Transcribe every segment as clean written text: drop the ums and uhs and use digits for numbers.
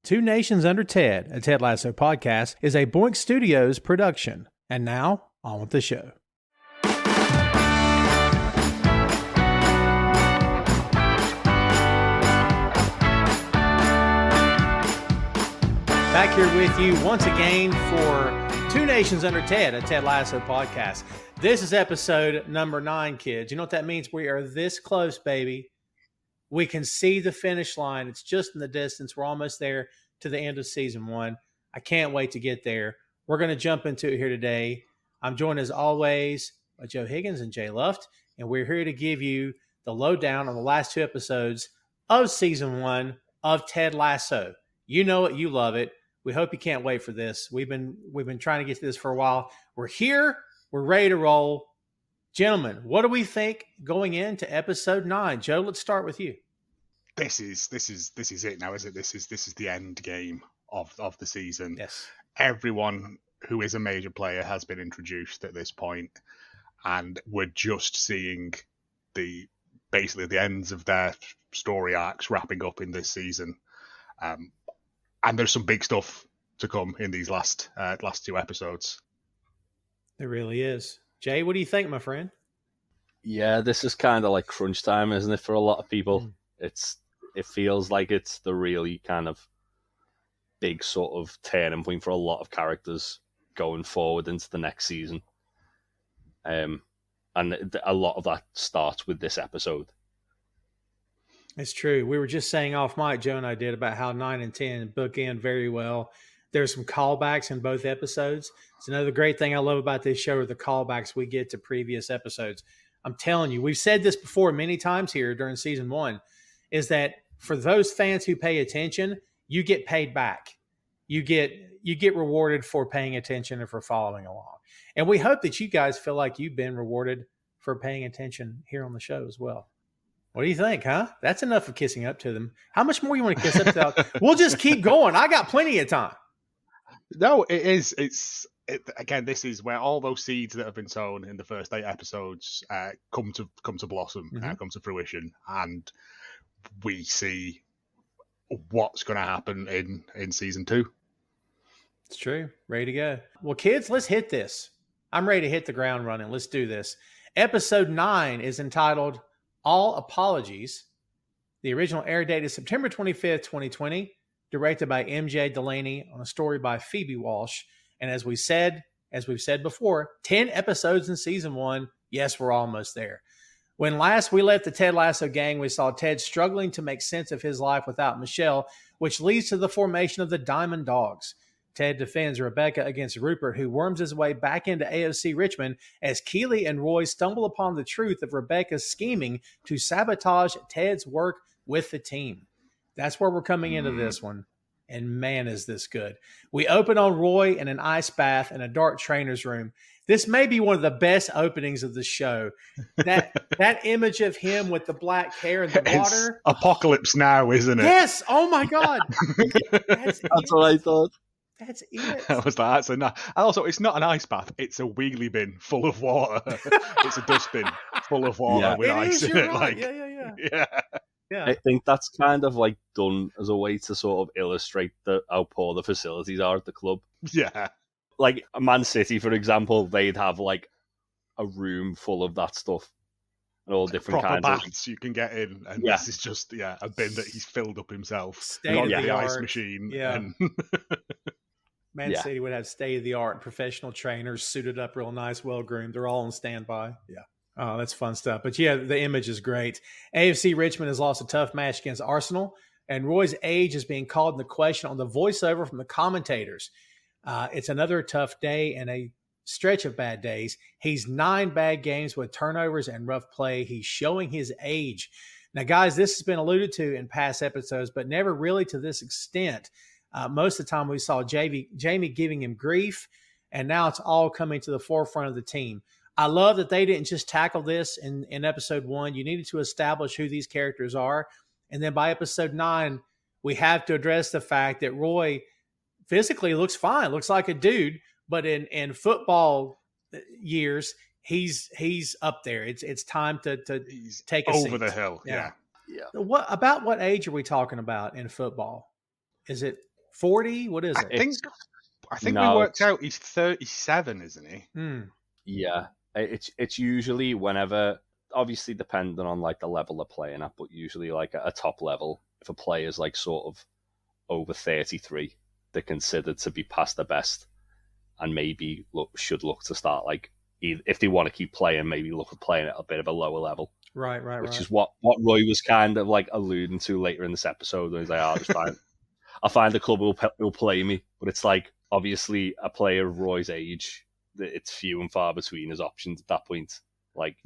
Two Nations Under Ted, a Ted Lasso podcast, is a Boink Studios production. And now, on with the show. Back here with you once again for Two Nations Under Ted, a Ted Lasso podcast. This is episode number 9, kids. You know what that means? We are this close, baby. We can see the finish line. It's just in the distance. We're almost there to the end of season 1. I can't wait to get there. We're going to jump into it here today. I'm joined as always by Joe Higgens and Jay Luft, and we're here to give you the lowdown on the last 2 episodes of season 1 of Ted Lasso. You know it, you love it. We hope you can't wait for this. We've been trying to get to this for a while. We're here. We're ready to roll. Gentlemen, what do we think going into episode 9? Joe, let's start with you. This is it now, isn't it? This is the end game of the season. Yes. Everyone who is a major player has been introduced at this point, and we're just seeing basically the ends of their story arcs wrapping up in this season. And there's some big stuff to come in these last 2 episodes. There really is. Jay, what do you think, my friend? Yeah, this is kind of like crunch time, isn't it, for a lot of people? It feels like it's the really kind of big sort of turning point for a lot of characters going forward into the next season. And a lot of that starts with this episode. It's true. We were just saying off mic, Joe and I did, about how 9 and 10 bookend very well. There's some callbacks in both episodes. It's another great thing I love about this show are the callbacks we get to previous episodes. I'm telling you, we've said this before many times here during season 1, is that for those fans who pay attention, you get paid back. You get rewarded for paying attention and for following along. And we hope that you guys feel like you've been rewarded for paying attention here on the show as well. What do you think, huh? That's enough of kissing up to them. How much more you want to kiss up to them? We'll just keep going. I got plenty of time. No, it is. Again, this is where all those seeds that have been sown in the first 8 episodes come to blossom, come to fruition, and we see what's going to happen in season 2. It's true. Ready to go. Well, kids, let's hit this. I'm ready to hit the ground running. Let's do this. Episode 9 is entitled All Apologies. The original air date is September 25th, 2020. Directed by MJ Delaney on a story by Phoebe Walsh. And as we've said before, 10 episodes in season 1. Yes, we're almost there. When last we left the Ted Lasso gang, we saw Ted struggling to make sense of his life without Michelle, which leads to the formation of the Diamond Dogs. Ted defends Rebecca against Rupert, who worms his way back into AFC Richmond as Keely and Roy stumble upon the truth of Rebecca's scheming to sabotage Ted's work with the team. That's where we're coming into this one. And man, is this good. We open on Roy in an ice bath in a dark trainer's room. This may be one of the best openings of the show. That image of him with the black hair in the water. It's Apocalypse Now, isn't it? Yes. Oh, my God. That's what I thought. That's it. I was like, and also, it's not an ice bath. It's a wheelie bin full of water. It's a dustbin full of water with ice in it. Right. Yeah. Yeah. I think that's kind of like done as a way to sort of illustrate how poor the facilities are at the club. Yeah. Like Man City, for example, they'd have like a room full of that stuff and all different proper kinds baths you can get in, and this is just a bin that he's filled up himself. State of the ice art. machine. Yeah. And Man City would have state-of-the-art professional trainers suited up real nice, well-groomed. They're all on standby. Yeah. Oh, that's fun stuff. But yeah, the image is great. AFC Richmond has lost a tough match against Arsenal, and Roy's age is being called into question on the voiceover from the commentators. It's another tough day and a stretch of bad days. He's 9 bad games with turnovers and rough play. He's showing his age. Now, guys, this has been alluded to in past episodes, but never really to this extent. Most of the time we saw Jamie giving him grief, and now it's all coming to the forefront of the team. I love that they didn't just tackle this in episode 1. You needed to establish who these characters are. And then by episode 9, we have to address the fact that Roy physically looks fine, looks like a dude, but in football years, he's up there. It's time to take a over seat. The hill. Yeah. What age are we talking about in football? Is it 40? What is it? I think we worked out he's 37, isn't he? Yeah, it's usually whenever, obviously depending on like the level they're playing at, but usually like at a top level, if a player's like sort of over 33, they're considered to be past the best, and maybe should look to start like, if they want to keep playing, maybe look at playing at a bit of a lower level. Right. Which is what Roy was kind of like alluding to later in this episode when he's like, I'll find a club who'll play me. But it's like, obviously, a player of Roy's age, it's few and far between his options at that point. Like,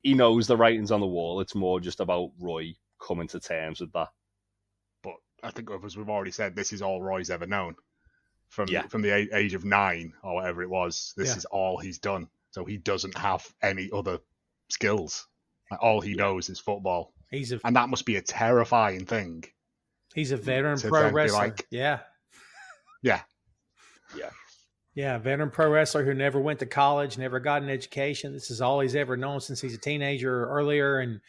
he knows the writing's on the wall. It's more just about Roy coming to terms with that. But I think, as we've already said, this is all Roy's ever known. From the age of 9 or whatever it was, this is all he's done. So he doesn't have any other skills. Like, all he knows is football. And that must be a terrifying thing. He's a veteran pro wrestler. Yeah, veteran pro wrestler who never went to college, never got an education. This is all he's ever known since he's a teenager or earlier. And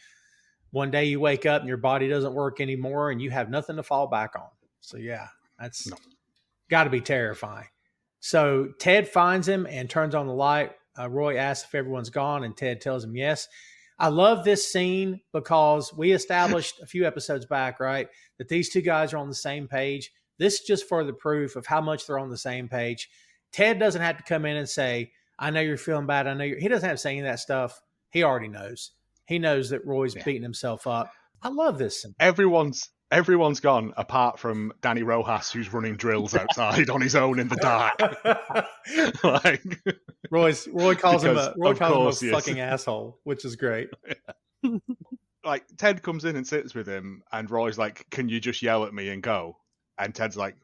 one day you wake up and your body doesn't work anymore and you have nothing to fall back on. So, that's got to be terrifying. So Ted finds him and turns on the light. Roy asks if everyone's gone, and Ted tells him yes. I love this scene because we established a few episodes back, right, that these two guys are on the same page. This is just further proof of how much they're on the same page. Ted doesn't have to come in and say, I know you're feeling bad. He doesn't have to say any of that stuff. He already knows. He knows that Roy's beating himself up. I love this scene. Everyone's gone apart from Danny Rojas, who's running drills outside on his own in the dark. Roy calls him a fucking asshole, which is great. Like, Ted comes in and sits with him, and Roy's like, "Can you just yell at me and go?" And Ted's like,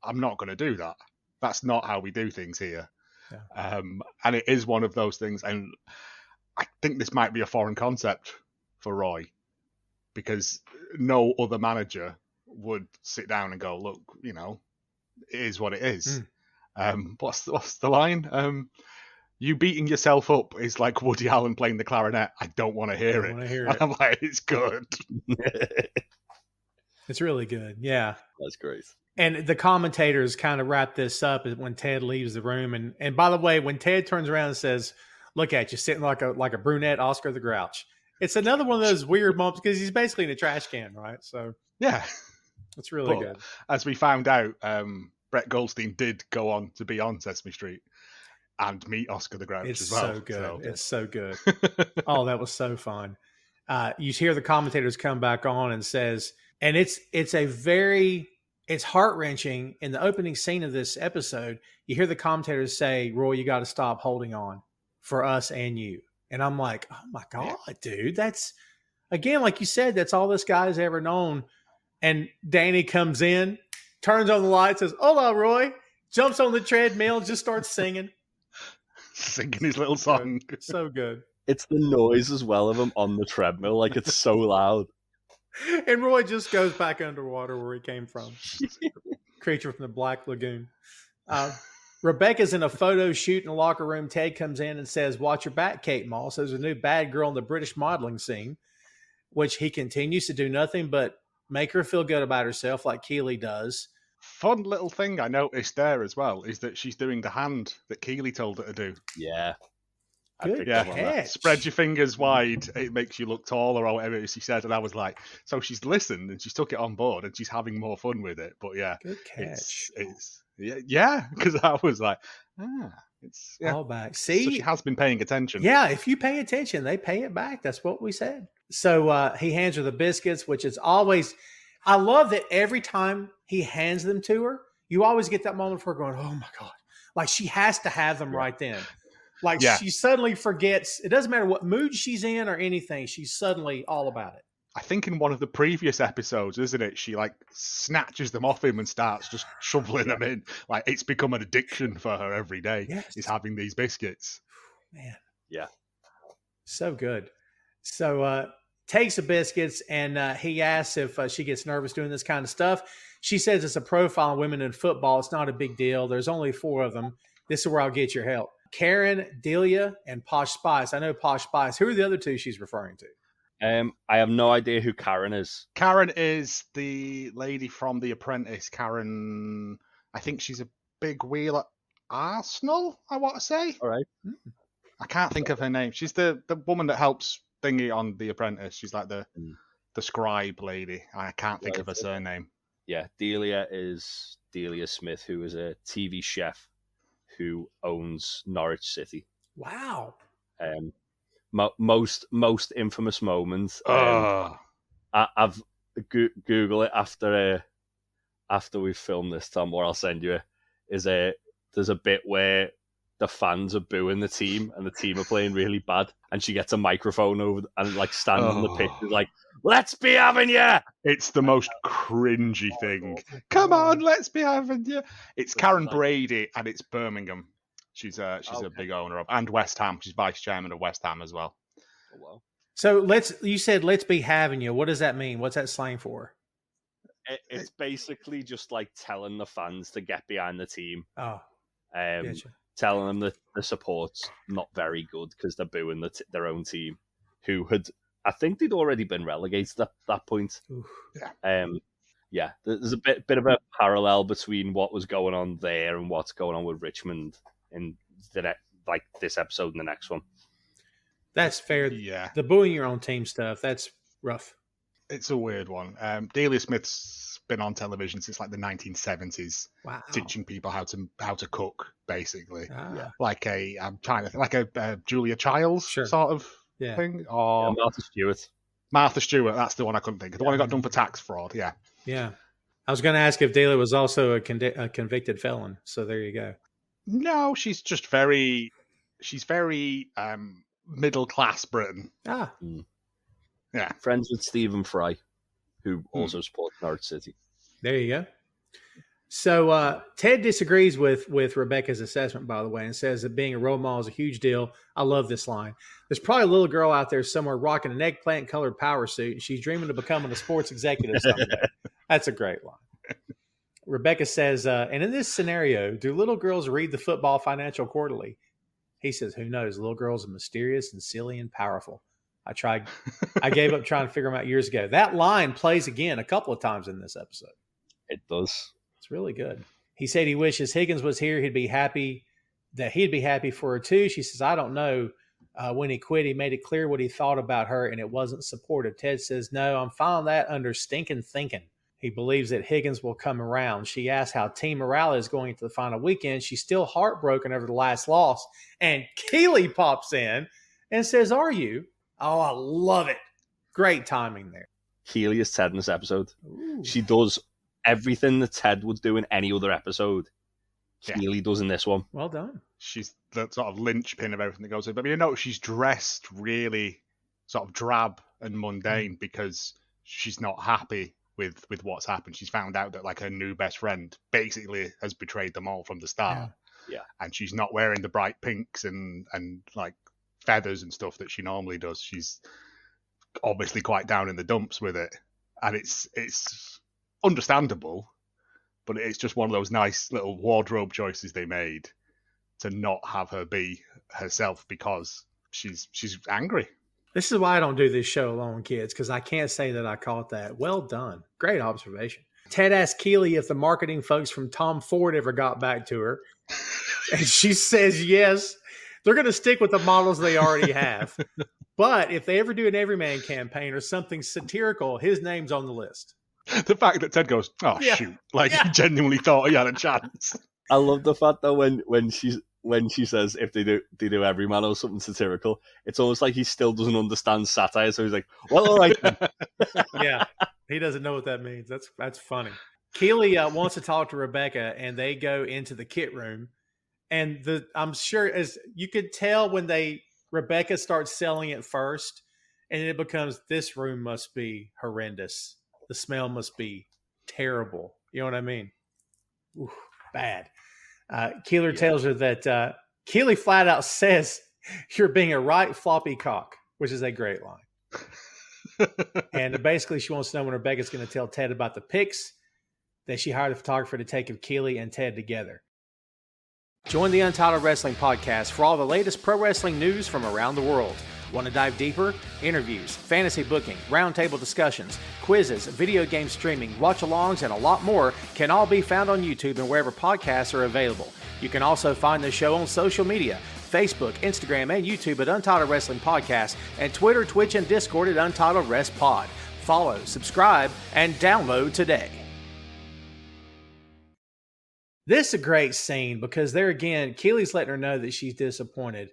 "I'm not going to do that. That's not how we do things here." Yeah. And it is one of those things, and I think this might be a foreign concept for Roy, because no other manager would sit down and go, "Look, it is what it is." What's the line? You beating yourself up is like Woody Allen playing the clarinet. I don't want to hear it. I'm like, it's good. It's really good. Yeah. That's great. And the commentators kind of wrap this up when Ted leaves the room. And by the way, when Ted turns around and says, "Look at you, sitting like a brunette Oscar the Grouch," it's another one of those weird moments because he's basically in a trash can, right? So yeah, it's really good. As we found out, Brett Goldstein did go on to be on Sesame Street and meet Oscar the Grouch as well. So good. So. It's so good. Oh, that was so fun. You hear the commentators come back on and says, and it's heart-wrenching in the opening scene of this episode. You hear the commentators say, "Roy, you got to stop holding on for us and you." And I'm like, oh my God, dude, that's, again, like you said, that's all this guy's ever known. And Danny comes in, turns on the light, says, "Hola, Roy," jumps on the treadmill, just starts singing his little song. So good. It's the noise as well of him on the treadmill. Like, it's so loud. And Roy just goes back underwater where he came from. Creature from the Black Lagoon. Rebecca's in a photo shoot in the locker room. Ted comes in and says, "Watch your back, Kate Moss." There's a new bad girl in the British modeling scene, which he continues to do nothing but make her feel good about herself like Keeley does. Fun little thing I noticed there as well is that she's doing the hand that Keeley told her to do. Yeah. Good catch. Spread your fingers wide. It makes you look taller or whatever she said. And I was like, so she's listened and she's took it on board and she's having more fun with it. But yeah. Good catch. Because I was like, it's all back. See? So she has been paying attention. Yeah, if you pay attention, they pay it back. That's what we said. So he hands her the biscuits, which is always, I love that every time he hands them to her, you always get that moment of her going, "Oh my God." Like, she has to have them right then. Like, she suddenly forgets. It doesn't matter what mood she's in or anything. She's suddenly all about it. I think in one of the previous episodes, isn't it? She like snatches them off him and starts just shoveling them in. Like, it's become an addiction for her every day. Yes. Is having these biscuits. Man. Yeah. So good. So takes the biscuits and he asks if she gets nervous doing this kind of stuff. She says it's a profile on women in football. It's not a big deal. There's only 4 of them. This is where I'll get your help. Karen, Delia, and Posh Spice. I know Posh Spice. Who are the other 2 she's referring to? I have no idea who Karen is. Karen is the lady from The Apprentice. Karen, I think she's a big wheel at Arsenal, I want to say. All right. I can't think of her name. She's the woman that helps Thingy on The Apprentice. She's like the scribe lady. I can't think of her surname. Yeah, Delia is Delia Smith, who is a TV chef who owns Norwich City. Wow. Most infamous moment. I've Google it after we film this, Tom, or I'll send you it. There's a bit where the fans are booing the team and the team are playing really bad, and she gets a microphone over and like standing on the pitch is like, "Let's be having you." It's the most cringy thing. Come on, let's be having you. It's Karen Brady, and it's Birmingham. She's a big owner of, and West Ham. She's vice chairman of West Ham as well. Oh, wow. So you said let's be having you. What does that mean? What's that slang for? It's basically just like telling the fans to get behind the team. Oh, gotcha. Telling them that the support's not very good because they're booing their own team, who I think they'd already been relegated at that point. Oof. Yeah. There's a bit of a parallel between what was going on there and what's going on with Richmond in this episode and the next one. That's fair. Yeah. The booing your own team stuff, that's rough. It's a weird one. Delia Smith's been on television since like the 1970s, teaching people how to cook, basically. Like I'm trying to think, like a Julia Childs sort of thing. Or Martha Stewart, that's the one I couldn't think of. The one who got done for tax fraud, yeah. Yeah. I was going to ask if Delia was also a convicted felon, so there you go. No, she's just very middle class Britain. Yeah. Friends with Stephen Fry, who also supports Norwich City. There you go. So Ted disagrees with Rebecca's assessment, by the way, and says that being a role model is a huge deal. I love this line. There's probably a little girl out there somewhere rocking an eggplant-colored power suit, and she's dreaming of becoming a sports executive someday. That's a great line. Rebecca says, and in this scenario, do little girls read the Football Financial Quarterly? He says, who knows? Little girls are mysterious and silly and powerful. I gave up trying to figure them out years ago. That line plays again a couple of times in this episode. It does. It's really good. He said he wishes Higgins was here. He'd be happy for her too. She says, I don't know. When he quit, he made it clear what he thought about her, and it wasn't supportive. Ted says, no, I'm filing that under stinking thinking. He believes that Higgins will come around. She asks how team morale is going into the final weekend. She's still heartbroken over the last loss. And Keely pops in and says, are you? Oh, I love it. Great timing there. Keely is Ted in this episode. Ooh. She does everything that Ted would do in any other episode. Keely does in this one. Well done. She's the sort of linchpin of everything that goes in. But you know, she's dressed really sort of drab and mundane because she's not happy with what's happened. She's found out that like her new best friend basically has betrayed them all from the start. Yeah. And she's not wearing the bright pinks and like feathers and stuff that she normally does. She's obviously quite down in the dumps with it. And it's understandable, but it's just one of those nice little wardrobe choices they made to not have her be herself because she's angry. This is why I don't do this show alone, kids, because I can't say that I caught that. Well done. Great observation. Ted asked Keely if the marketing folks from Tom Ford ever got back to her. And she says yes. They're going to stick with the models they already have. But if they ever do an Everyman campaign or something satirical, his name's on the list. The fact that Ted goes, shoot, he genuinely thought he had a chance. I love the fact that when she says if they do Everyman or something satirical, it's almost like he still doesn't understand satire. So he's like, well, all right then. Yeah, he doesn't know what that means. That's funny. Keely wants to talk to Rebecca, and they go into the kit room. And I'm sure, as you could tell when Rebecca starts selling it first, and it becomes, this room must be horrendous. The smell must be terrible. You know what I mean? Ooh, bad. Keeler tells her that Keely flat out says, you're being a right floppy cock, which is a great line. And basically she wants to know when Rebecca's going to tell Ted about the pics that she hired a photographer to take of Keely and Ted together. Join the Untitled Wrestling Podcast for all the latest pro wrestling news from around the world. Want to dive deeper? Interviews, fantasy booking, roundtable discussions, quizzes, video game streaming, watch-alongs, and a lot more can all be found on YouTube and wherever podcasts are available. You can also find the show on social media, Facebook, Instagram, and YouTube at Untitled Wrestling Podcast, and Twitter, Twitch, and Discord at Untitled Rest Pod. Follow, subscribe, and download today. This is a great scene because there again, Keely's letting her know that she's disappointed.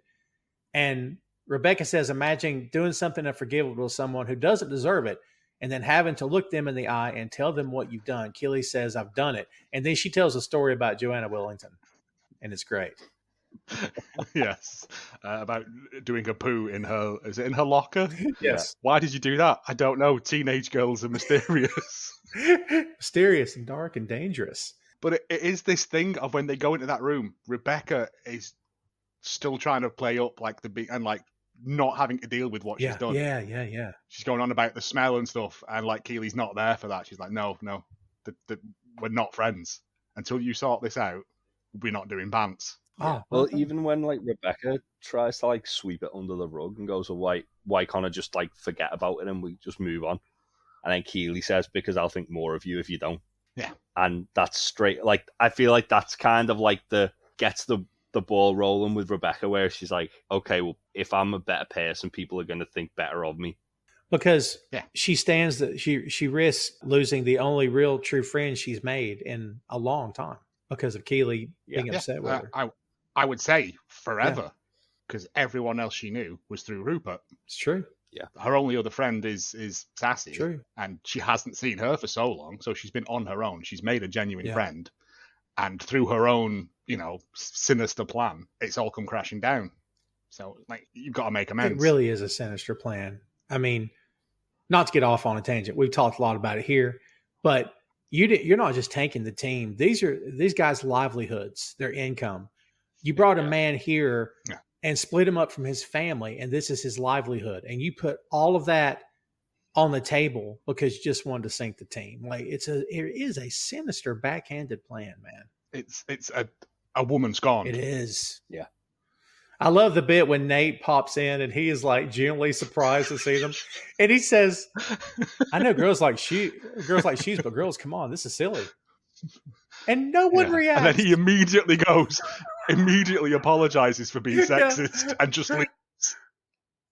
And Rebecca says, imagine doing something unforgivable to someone who doesn't deserve it and then having to look them in the eye and tell them what you've done. Keely says, I've done it. And then she tells a story about Joanna Willington. And it's great. Yes. About doing a poo in her locker? Yes. Why did you do that? I don't know. Teenage girls are mysterious. Mysterious and dark and dangerous. But it is this thing of when they go into that room, Rebecca is still trying to play up like the big and like not having to deal with what she's done. Yeah. She's going on about the smell and stuff, and like Keely's not there for that. She's like, no, we're not friends until you sort this out. We're not doing bants. Oh, well, even when like Rebecca tries to like sweep it under the rug and goes, well, why can't I just like forget about it and we just move on? And then Keely says, because I'll think more of you if you don't. Yeah. And that's straight. Like, I feel like that's kind of like gets the ball rolling with Rebecca, where she's like, okay, well, if I'm a better person, people are going to think better of me. Because she stands that she risks losing the only real true friend she's made in a long time because of Keely being upset with her. I would say forever, because everyone else she knew was through Rupert. It's true. Yeah, her only other friend is Sassy. True. And she hasn't seen her for so long, so she's been on her own. She's made a genuine friend, and through her own, sinister plan, it's all come crashing down. So, like, you've got to make amends. It really is a sinister plan. I mean, not to get off on a tangent, we've talked a lot about it here, but you're not just tanking the team. These guys' livelihoods, their income. You brought a man here. Yeah. And split him up from his family, and this is his livelihood. And you put all of that on the table because you just wanted to sink the team. Like it is a sinister backhanded plan, man. It's a woman's gone. It is. Yeah. I love the bit when Nate pops in and he is like genuinely surprised to see them, and he says, "I know girls like she's, but girls, come on, this is silly." And no one reacts. And then he immediately apologizes for being sexist and just leaves.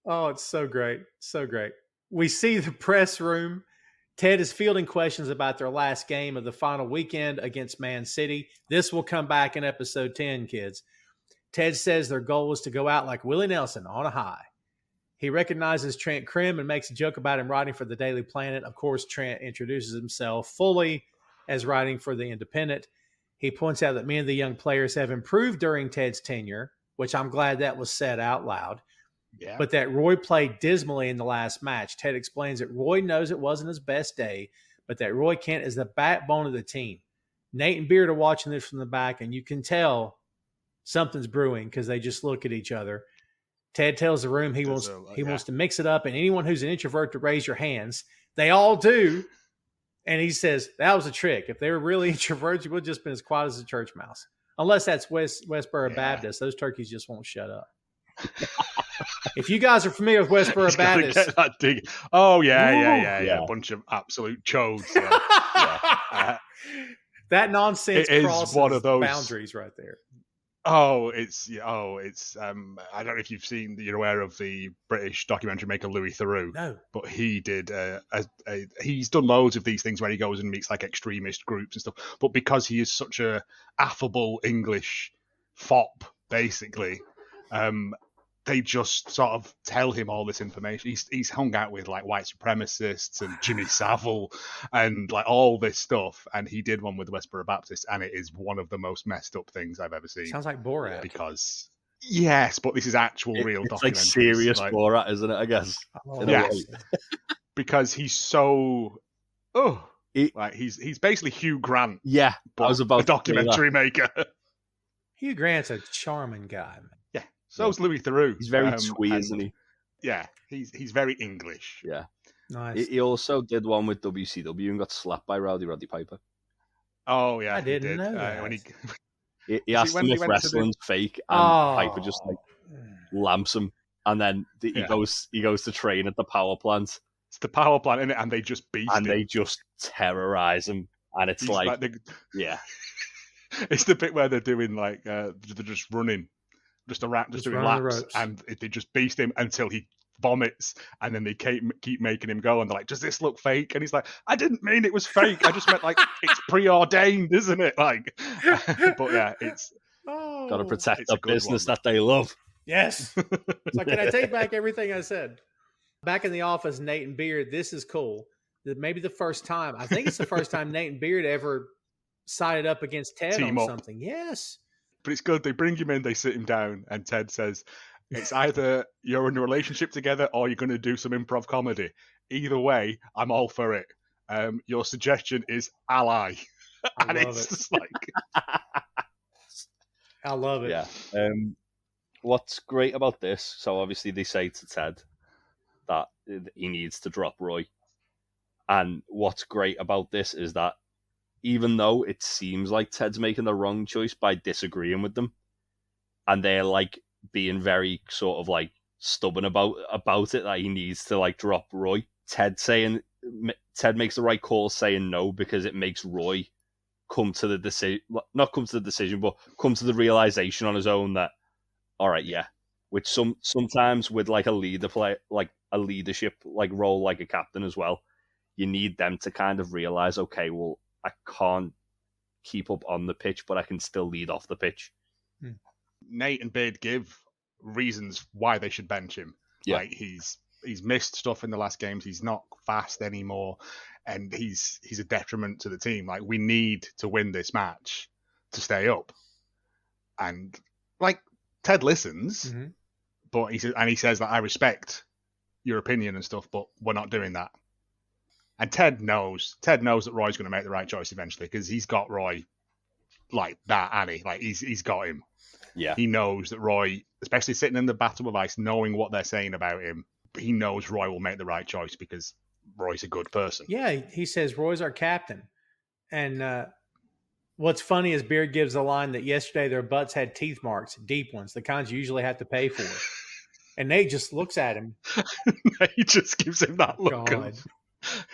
Oh, it's so great. So great. We see the press room. Ted is fielding questions about their last game of the final weekend against Man City. This will come back in episode 10, kids. Ted says their goal was to go out like Willie Nelson on a high. He recognizes Trent Krim and makes a joke about him writing for the Daily Planet. Of course, Trent introduces himself fully as writing for the Independent. He points out that many of the young players have improved during Ted's tenure, which I'm glad that was said out loud. Yeah. But that Roy played dismally in the last match. Ted explains that Roy knows it wasn't his best day, but that Roy Kent is the backbone of the team. Nate and Beard are watching this from the back, and you can tell something's brewing because they just look at each other. Ted tells the room he wants to mix it up, and anyone who's an introvert to raise your hands. They all do. And he says, that was a trick. If they were really introverts, you would have just been as quiet as a church mouse. Unless that's Westboro Baptist. Those turkeys just won't shut up. If you guys are familiar with Westboro Baptist. Get that dig. Oh, yeah. A bunch of absolute chodes. That nonsense crosses one of those boundaries right there. It's I don't know if you're aware of the British documentary maker Louis Theroux. No. But he did he's done loads of these things where he goes and meets like extremist groups and stuff. But because he is such a affable English fop, basically, they just sort of tell him all this information. He's hung out with like white supremacists and Jimmy Savile and like all this stuff. And he did one with the Westboro Baptist, and it is one of the most messed up things I've ever seen. Sounds like Borat. Because yes, but this is actual real documentary. It's like serious Borat, isn't it? I guess. Yes, because he's so he's basically Hugh Grant. Yeah, but I was about a documentary maker. Hugh Grant's a charming guy, man. Yeah, so's Louis Theroux. He's very twee, isn't he? Yeah, he's very English. Yeah, nice. He also did one with WCW and got slapped by Roddy Piper. Oh yeah, I didn't know that. When he asked him if wrestling's fake, and Piper just like lamps him, And then he goes to train at the power plant. It's the power plant, isn't it? And they just beast him. And they just terrorize him. And it's yeah. It's the bit where they're doing they're just running, just doing laps, and they just beast him until he vomits, and then they keep making him go, and they're like, "Does this look fake?" And he's like, "I didn't mean it was fake. I just meant it's preordained, isn't it?" But yeah, it's got to protect the business that they love. Yes. So can I take back everything I said? Back in the office, Nate and Beard. This is cool. Maybe the first time. I think it's the first time Nate and Beard ever sided up against Ted Team on up. Something. Yes. But it's good. They bring him in, they sit him down, and Ted says, it's either you're in a relationship together or you're going to do some improv comedy. Either way, I'm all for it. Your suggestion is ally. And it's just like... I love it. Yeah. What's great about this, so obviously they say to Ted that he needs to drop Roy. And what's great about this is that even though it seems like Ted's making the wrong choice by disagreeing with them, and they're being very sort of stubborn about it, that he needs to drop Roy, Ted makes the right call saying no, because it makes Roy come to the decision, not come to the decision, but come to the realization on his own that, all right, yeah, which sometimes with a leader play, a leadership role, like a captain as well, you need them to kind of realize, okay, well, I can't keep up on the pitch, but I can still lead off the pitch. Nate and Beard give reasons why they should bench him. Yeah. He's missed stuff in the last games. He's not fast anymore, and he's a detriment to the team. We need to win this match to stay up. And Ted listens, but he says that I respect your opinion and stuff, but we're not doing that. And Ted knows that Roy's going to make the right choice eventually, because he's got Roy like that, Annie. He's got him. Yeah. He knows that Roy, especially sitting in the battle with ice, knowing what they're saying about him, he knows Roy will make the right choice because Roy's a good person. Yeah, he says Roy's our captain. And what's funny is Beard gives a line that yesterday their butts had teeth marks, deep ones, the kinds you usually have to pay for. And Nate just looks at him. He just gives him that look.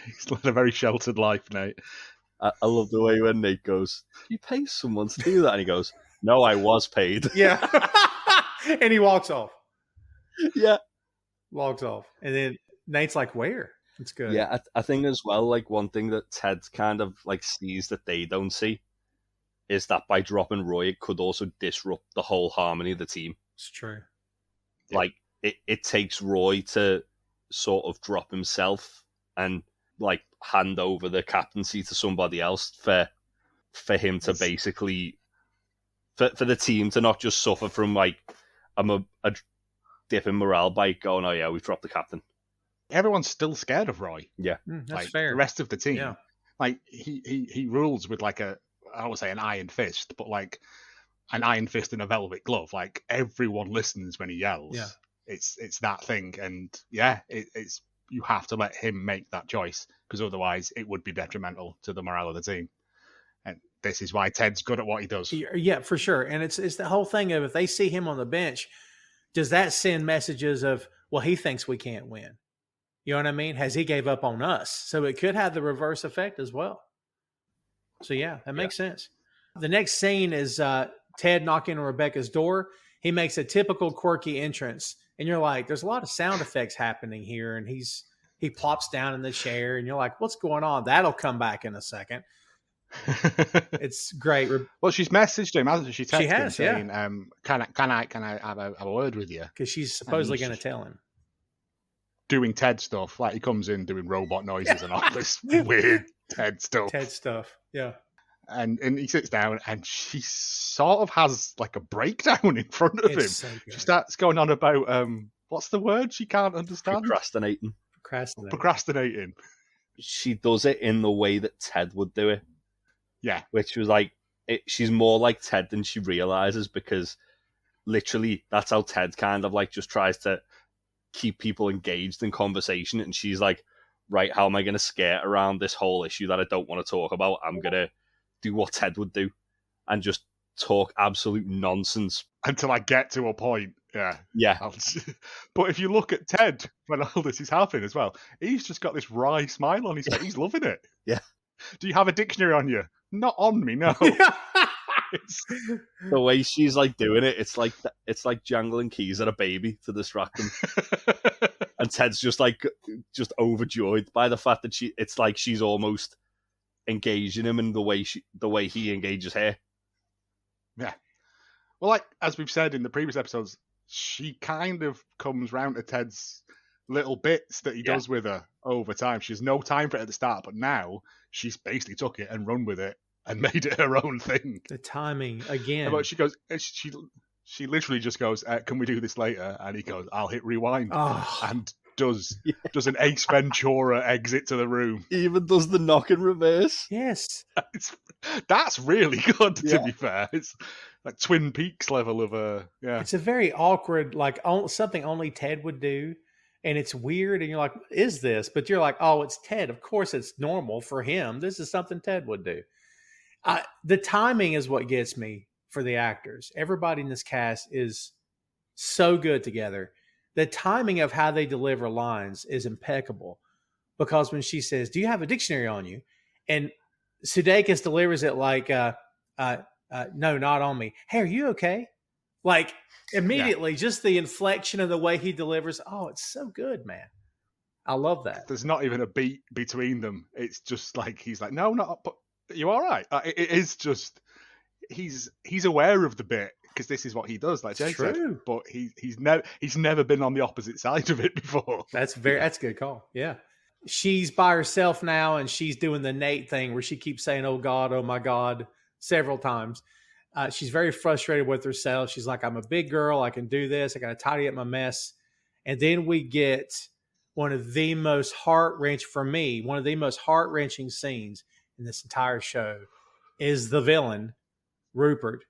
He's led a very sheltered life, Nate. I love the way when Nate goes, "You pay someone to do that?" And he goes, "No, I was paid." Yeah. And he walks off. Yeah. Walks off. And then Nate's like, "Where?" It's good. Yeah, I think as well, one thing that Ted kind of sees that they don't see is that by dropping Roy, it could also disrupt the whole harmony of the team. It's true. It takes Roy to sort of drop himself and hand over the captaincy to somebody else for him to basically for the team to not just suffer from a dip in morale by going, "Oh yeah, we've dropped the captain." Everyone's still scared of Roy. Yeah, that's fair. The rest of the team, yeah. He rules with I don't want to say an iron fist, but an iron fist in a velvet glove. Everyone listens when he yells. Yeah. It's that thing, and yeah, it's you have to let him make that choice, because otherwise it would be detrimental to the morale of the team. And this is why Ted's good at what he does. Yeah, for sure. And it's the whole thing of, if they see him on the bench, does that send messages of, well, he thinks we can't win? You know what I mean? Has he gave up on us? So it could have the reverse effect as well. So yeah, that makes sense. The next scene is Ted knocking on Rebecca's door. He makes a typical quirky entrance, and you're like, there's a lot of sound effects happening here, and he plops down in the chair, and you're like, what's going on? That'll come back in a second. It's great. Well, she's messaged him, hasn't she? She has, him saying, can I have a word with you? Because she's supposedly going to tell him. Doing Ted stuff, he comes in doing robot noises and all this weird Ted stuff. Ted stuff, yeah. And he sits down, and she sort of has a breakdown in front of him. So she starts going on about what's the word she can't understand? Procrastinating. She does it in the way that Ted would do it. Yeah. Which was she's more like Ted than she realizes, because literally that's how Ted kind of just tries to keep people engaged in conversation. And she's like, right, how am I going to skirt around this whole issue that I don't want to talk about? I'm going to do what Ted would do and just talk absolute nonsense. Until I get to a point Yeah. But if you look at Ted when all this is happening as well, he's just got this wry smile on his face. He's loving it. Yeah. Do you have a dictionary on you? Not on me, no. The way she's like doing it, it's like jangling keys at a baby to distract him. And Ted's just overjoyed by the fact that it's like she's almost engaging him in the way he engages her. Yeah. Well, like as we've said in the previous episodes, she kind of comes round to Ted's little bits that he does with her over time. She has no time for it at the start, but now she's basically took it and run with it and made it her own thing. The timing again. But she goes, she literally just goes, "Can we do this later?" And he goes, "I'll hit rewind," and does an Ace Ventura exit to the room. He even does the knock in reverse. Yes, that's really good. To be fair, it's like Twin Peaks level of It's a very awkward, like something only Ted would do. And it's weird, and you're like, is this? But you're like, oh, it's Ted. Of course it's normal for him. This is something Ted would do. The timing is what gets me for the actors. Everybody in this cast is so good together. The timing of how they deliver lines is impeccable. Because when she says, do you have a dictionary on you? And Sudeikis delivers it like, no, not on me. Hey, are you okay? Like, immediately, just the inflection of the way he delivers. Oh, it's so good, man. I love that. There's not even a beat between them. It's just like, he's like, no, not, but are you all right? It is just, he's aware of the bit because this is what he does, like Jay said. But he's never been on the opposite side of it before. That's a good call. Yeah. She's by herself now, and she's doing the Nate thing where she keeps saying, oh God, oh my God, several times. She's very frustrated with herself. She's like, I'm a big girl. I can do this. I got to tidy up my mess. And then we get one of the most heart-wrenching scenes in this entire show is the villain, Rupert,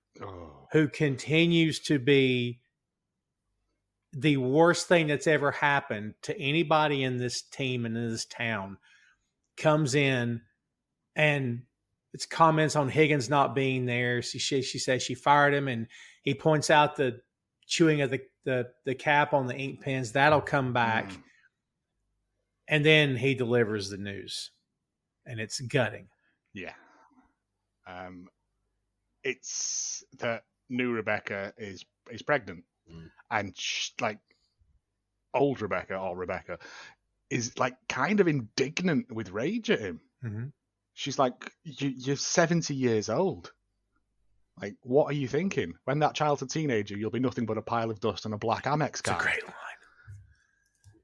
who continues to be the worst thing that's ever happened to anybody in this team and in this town. Comes in and it's comments on Higgins not being there. She says she fired him, and he points out the chewing of the cap on the ink pens. That'll come back. And then he delivers the news, and it's gutting. Yeah. It's that new Rebecca is pregnant, and like old Rebecca or Rebecca is like kind of indignant with rage at him. Mm-hmm. She's like, you're 70 years old. Like, what are you thinking? When that child's a teenager, you'll be nothing but a pile of dust and a black Amex card.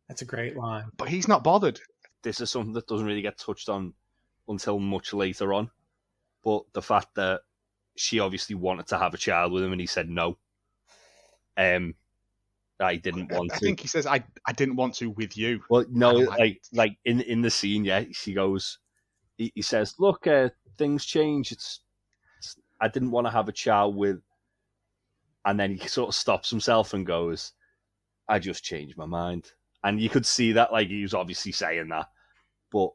That's a great line. But he's not bothered. This is something that doesn't really get touched on until much later on. But the fact that she obviously wanted to have a child with him and he said no. I didn't want to. I think he says, I didn't want to with you. Well, no, like in the scene, she goes... He says, look, things change. I didn't want to have a child with... And then he sort of stops himself and goes, I just changed my mind. And you could see that, like, he was obviously saying that. But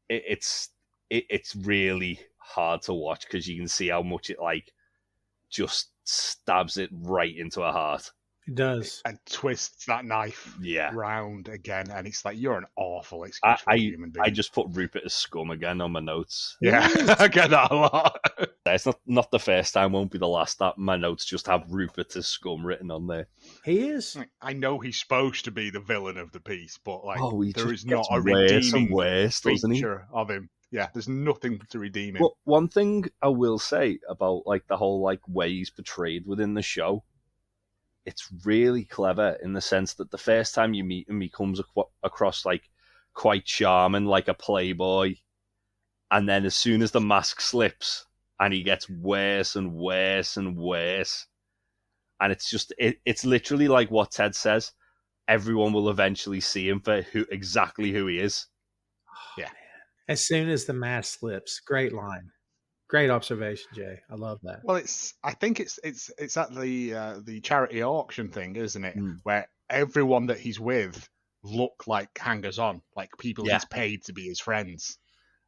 it's really hard to watch because you can see how much it, like, just stabs it right into her heart. It does. And twists that knife round again. And it's like, you're an awful excuse for a human being. I just put Rupert as scum again on my notes. Yeah, I get that a lot. It's not the first time, won't be the last that my notes just have Rupert as scum written on there. He is. I know he's supposed to be the villain of the piece, but like there is not a redeeming feature of him. Yeah, there's nothing to redeem him. Well, one thing I will say about like the whole like way he's portrayed within the show, it's really clever in the sense that the first time you meet him, he comes across like quite charming, like a playboy. And then as soon as the mask slips and he gets worse and worse and worse, and it's just, it's literally like what Ted says. Everyone will eventually see him for exactly who he is. Yeah. As soon as the mask slips. Great line. Great observation, Jay. I love that. Well, I think it's at the charity auction thing, isn't it? Where everyone that he's with look like hangers-on, like people he's paid to be his friends.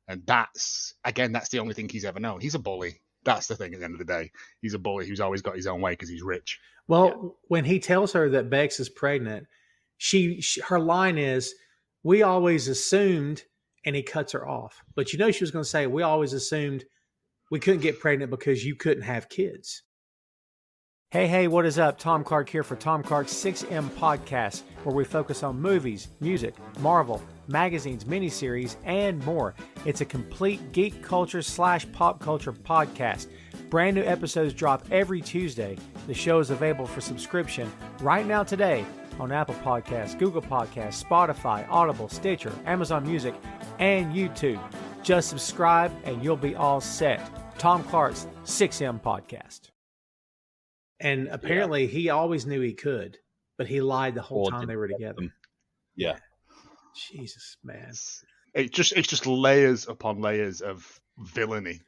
And that's the only thing he's ever known. He's a bully. That's the thing at the end of the day. He's a bully who's always got his own way because he's rich. Well, when he tells her that Bex is pregnant, her line is, "We always assumed," and he cuts her off. But she was going to say, "We always assumed we couldn't get pregnant because you couldn't have kids." Hey, what is up? Tom Clark here for Tom Clark's 6M Podcast, where we focus on movies, music, Marvel, magazines, miniseries, and more. It's a complete geek culture / pop culture podcast. Brand new episodes drop every Tuesday. The show is available for subscription right now today on Apple Podcasts, Google Podcasts, Spotify, Audible, Stitcher, Amazon Music, and YouTube. Just subscribe and you'll be all set. Tom Clark's 6M Podcast. And apparently he always knew he could, but he lied the whole time they were together. Yeah. Jesus, man. It's just layers upon layers of villainy.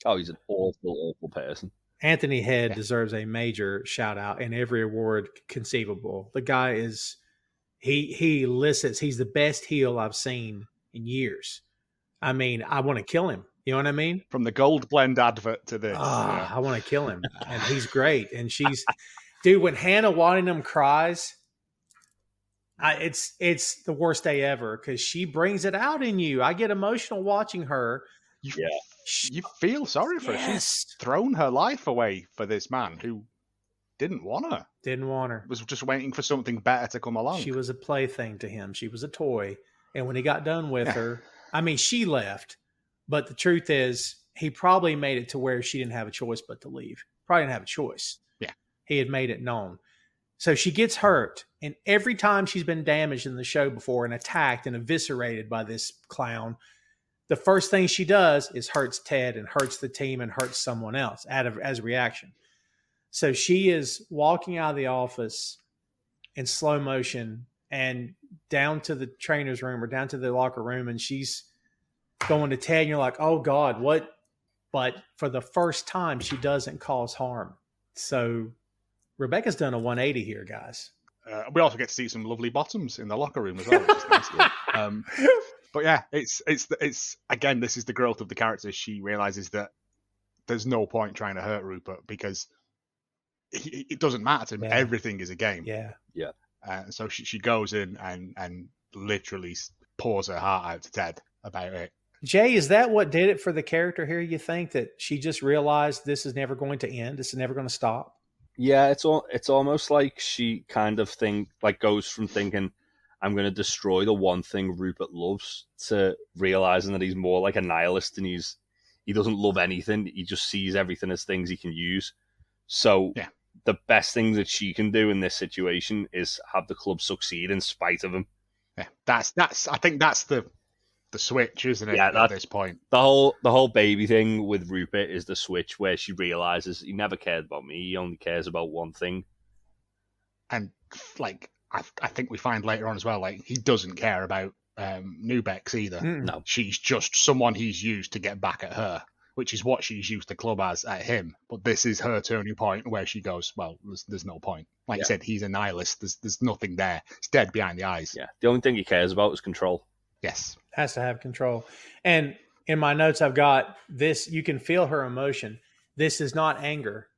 Oh, he's an awful person. Anthony Head deserves a major shout out in every award conceivable. The guy is, he elicits, he's the best heel I've seen in years. I mean, I want to kill him. You know what I mean? From the Gold Blend advert to this. I want to kill him. And he's great. And dude, when Hannah Waddingham cries, it's the worst day ever because she brings it out in you. I get emotional watching her. You feel sorry for her. Yes. She's thrown her life away for this man who didn't want her. Was just waiting for something better to come along. She was a plaything to him. She was a toy. And when he got done with her, I mean, she left. But the truth is, he probably made it to where she didn't have a choice but to leave. Probably didn't have a choice. Yeah. He had made it known. So she gets hurt. And every time she's been damaged in the show before and attacked and eviscerated by this clown, the first thing she does is hurts Ted and hurts the team and hurts someone else as a reaction. So she is walking out of the office in slow motion and down to the trainer's room or down to the locker room, and she's going to Ted, and you're like, oh God, what? But for the first time, she doesn't cause harm. So Rebecca's done a 180 here, guys. We also get to see some lovely bottoms in the locker room as well, which is nice. But yeah, it's again, this is the growth of the character. She realizes that there's no point trying to hurt Rupert because it doesn't matter to him. Yeah. Everything is a game. Yeah. So she goes in and literally pours her heart out to Ted about it. Jay, is that what did it for the character here? You think that she just realized this is never going to end? This is never going to stop? Yeah, it's almost like she kind of goes from thinking, I'm going to destroy the one thing Rupert loves, to realizing that he's more like a nihilist and he doesn't love anything. He just sees everything as things he can use. So the best thing that she can do in this situation is have the club succeed in spite of him. Yeah, I think that's the switch, isn't it? At this point, the whole baby thing with Rupert is the switch where she realizes he never cared about me. He only cares about one thing. And I think we find later on as well, he doesn't care about New Bex either. No, she's just someone he's used to get back at her, which is what she's used the club as at him. But this is her turning point where she goes, well, there's no point. Like I said, he's a nihilist. There's nothing there. It's dead behind the eyes. Yeah, the only thing he cares about is control. Yes. Has to have control. And in my notes, I've got this. You can feel her emotion. This is not anger.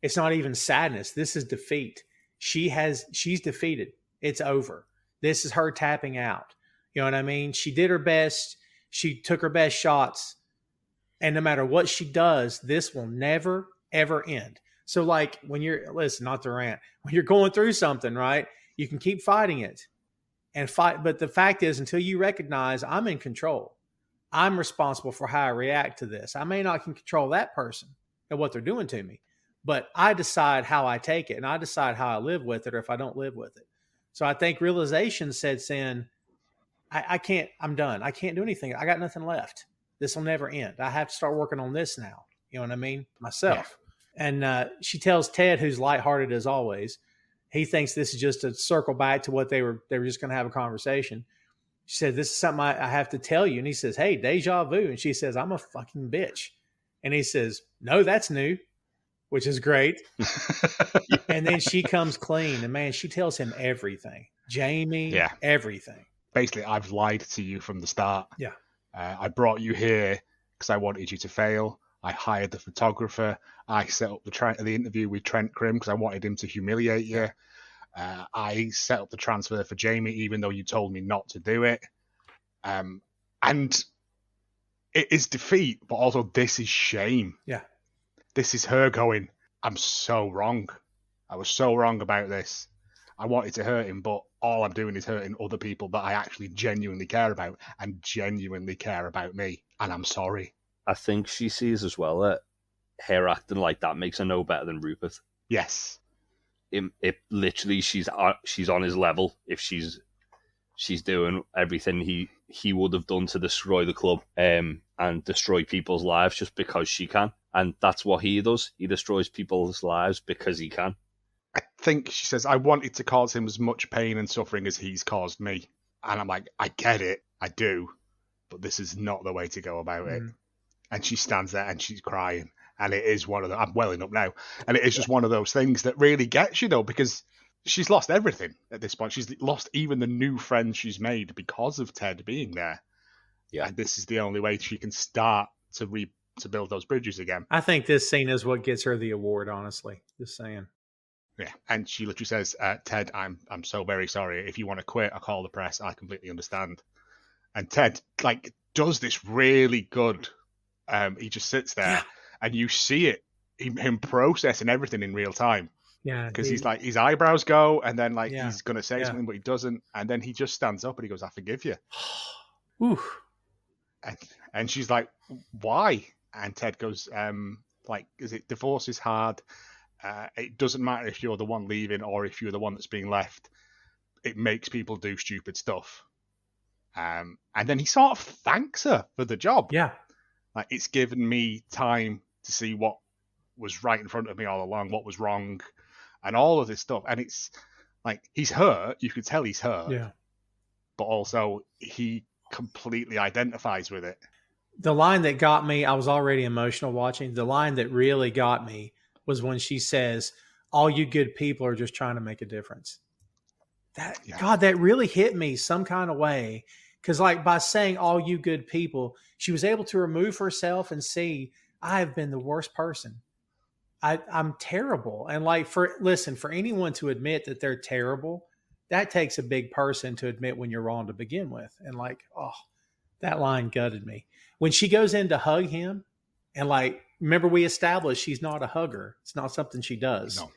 It's not even sadness. This is defeat. She's defeated. It's over. This is her tapping out. You know what I mean? She did her best. She took her best shots. And no matter what she does, this will never, ever end. So when not to rant, when you're going through something, right, you can keep fighting it. And fight, but the fact is, until you recognize I'm in control, I'm responsible for how I react to this. I may not can control that person and what they're doing to me, but I decide how I take it, and I decide how I live with it, or if I don't live with it. So I think realization sets in. I can't. I'm done. I can't do anything. I got nothing left. This will never end. I have to start working on this now. You know what I mean? Myself. Yeah. And she tells Ted, who's lighthearted as always. He thinks this is just a circle back to what they were just going to have a conversation. She said, this is something I have to tell you. And he says, hey, deja vu. And she says, I'm a fucking bitch. And he says, no, that's new, which is great. And then she comes clean. And man, she tells him everything. Jamie, everything. Basically, I've lied to you from the start. Yeah. I brought you here because I wanted you to fail. I hired the photographer. I set up the interview with Trent Krim because I wanted him to humiliate you. I set up the transfer for Jamie, even though you told me not to do it. And it is defeat, but also this is shame. Yeah. This is her going, I'm so wrong. I was so wrong about this. I wanted to hurt him, but all I'm doing is hurting other people that I actually genuinely care about and genuinely care about me. And I'm sorry. I think she sees as well that her acting like that makes her no better than Rupert. Yes. It literally, she's on his level if she's doing everything he would have done to destroy the club and destroy people's lives just because she can. And that's what he does. He destroys people's lives because he can. I think she says, I wanted to cause him as much pain and suffering as he's caused me. And I'm like, I get it. I do. But this is not the way to go about it. And she stands there and she's crying. And it is one of the, I'm welling up now. And it is just one of those things that really gets you, though, because she's lost everything at this point. She's lost even the new friends she's made because of Ted being there. Yeah. And this is the only way she can start to build those bridges again. I think this scene is what gets her the award, honestly. Just saying. Yeah. And she literally says, Ted, I'm so very sorry. If you want to quit, I'll call the press. I completely understand. And Ted, does this really good. He just sits there and you see it, him processing everything in real time. Yeah. Because he's like, his eyebrows go and then he's going to say Yeah. something, but he doesn't. And then he just stands up and he goes, I forgive you. Oof. And she's like, why? And Ted goes, is it divorce is hard. It doesn't matter if you're the one leaving or if you're the one that's being left. It makes people do stupid stuff. And then he sort of thanks her for the job. Yeah. It's given me time to see what was right in front of me all along, what was wrong, and all of this stuff. And it's he's hurt. You could tell he's hurt. Yeah. But also he completely identifies with it. The line that got me, I was already emotional watching. The line that really got me was when she says, all you good people are just trying to make a difference. God, that really hit me some kind of way. Because by saying all you good people, she was able to remove herself and see, I have been the worst person. I'm terrible. And for anyone to admit that they're terrible, that takes a big person to admit when you're wrong to begin with. And that line gutted me. When she goes in to hug him and remember we established she's not a hugger. It's not something she does. No.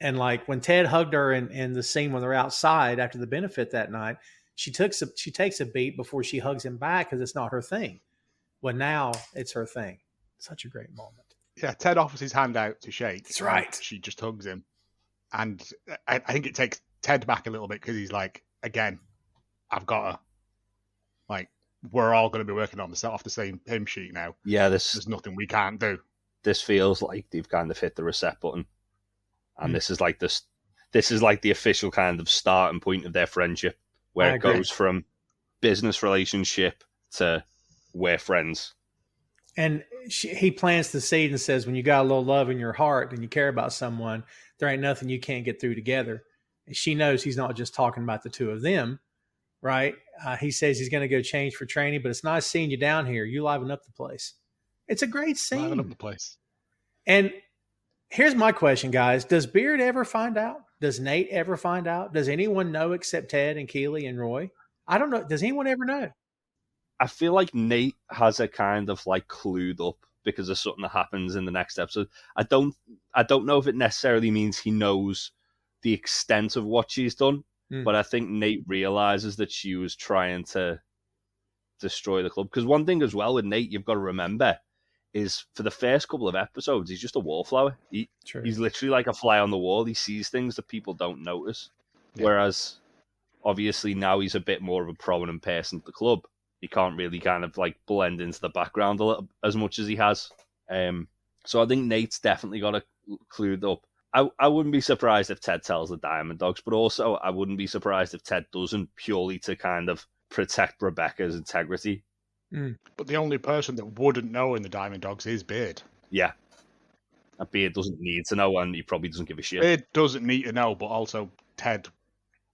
And when Ted hugged her in the scene when they're outside after the benefit that night, she takes a beat before she hugs him back because it's not her thing. Well, now it's her thing. Such a great moment. Yeah, Ted offers his hand out to shake. That's right. She just hugs him. And I think it takes Ted back a little bit because he's like, again, I've got to, we're all going to be working on off the same hymn sheet now. Yeah, there's nothing we can't do. This feels like they've kind of hit the reset button. And this is the official kind of starting point of their friendship, where it goes from business relationship to we're friends. And he plants the seed and says, when you got a little love in your heart and you care about someone, there ain't nothing you can't get through together. And she knows he's not just talking about the two of them, right? He says he's going to go change for training, but it's nice seeing you down here. You liven up the place. It's a great scene. Liven up the place. And here's my question, guys. Does Beard ever find out? Does Nate ever find out? Does anyone know except Ted and Keely and Roy? I don't know. Does anyone ever know? I feel like Nate has a kind of clued up because of something that happens in the next episode. I don't know if it necessarily means he knows the extent of what she's done, but I think Nate realizes that she was trying to destroy the club. Because one thing as well with Nate, you've got to remember, is for the first couple of episodes, he's just a wallflower. He's literally like a fly on the wall. He sees things that people don't notice. Yeah. Whereas, obviously, now he's a bit more of a prominent person at the club. He can't really kind of blend into the background a little as much as he has. So I think Nate's definitely got it clued up. I wouldn't be surprised if Ted tells the Diamond Dogs, but also I wouldn't be surprised if Ted doesn't, purely to kind of protect Rebecca's integrity. But the only person that wouldn't know in the Diamond Dogs is Beard. Yeah. And Beard doesn't need to know, and he probably doesn't give a shit. Beard doesn't need to know, but also Ted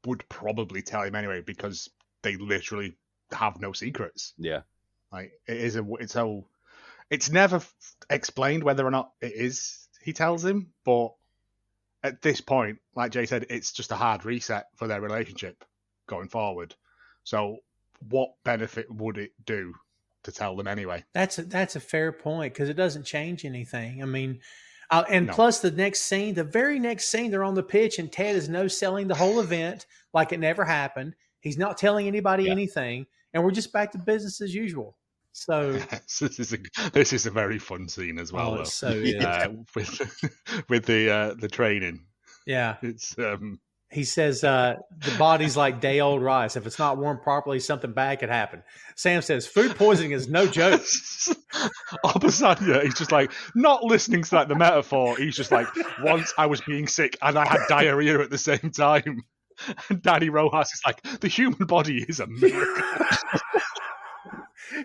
would probably tell him anyway because they literally have no secrets. Yeah. It's never explained whether or not it is he tells him, but at this point, like Jay said, it's just a hard reset for their relationship going forward. So what benefit would it do to tell them anyway? That's a fair point, because it doesn't change anything. I mean, No. plus the very next scene, they're on the pitch and Ted is no-selling the whole event like it never happened. He's not telling anybody anything, and we're just back to business as usual. So this is a very fun scene as well, though. So with the training. Yeah, it's he says the body's like day-old rice. If it's not warmed properly, something bad could happen. Sam says food poisoning is no joke. Abasanya, he's just like not listening to the metaphor. He's just like, once I was being sick and I had diarrhea at the same time. And Danny Rojas is like, the human body is a miracle.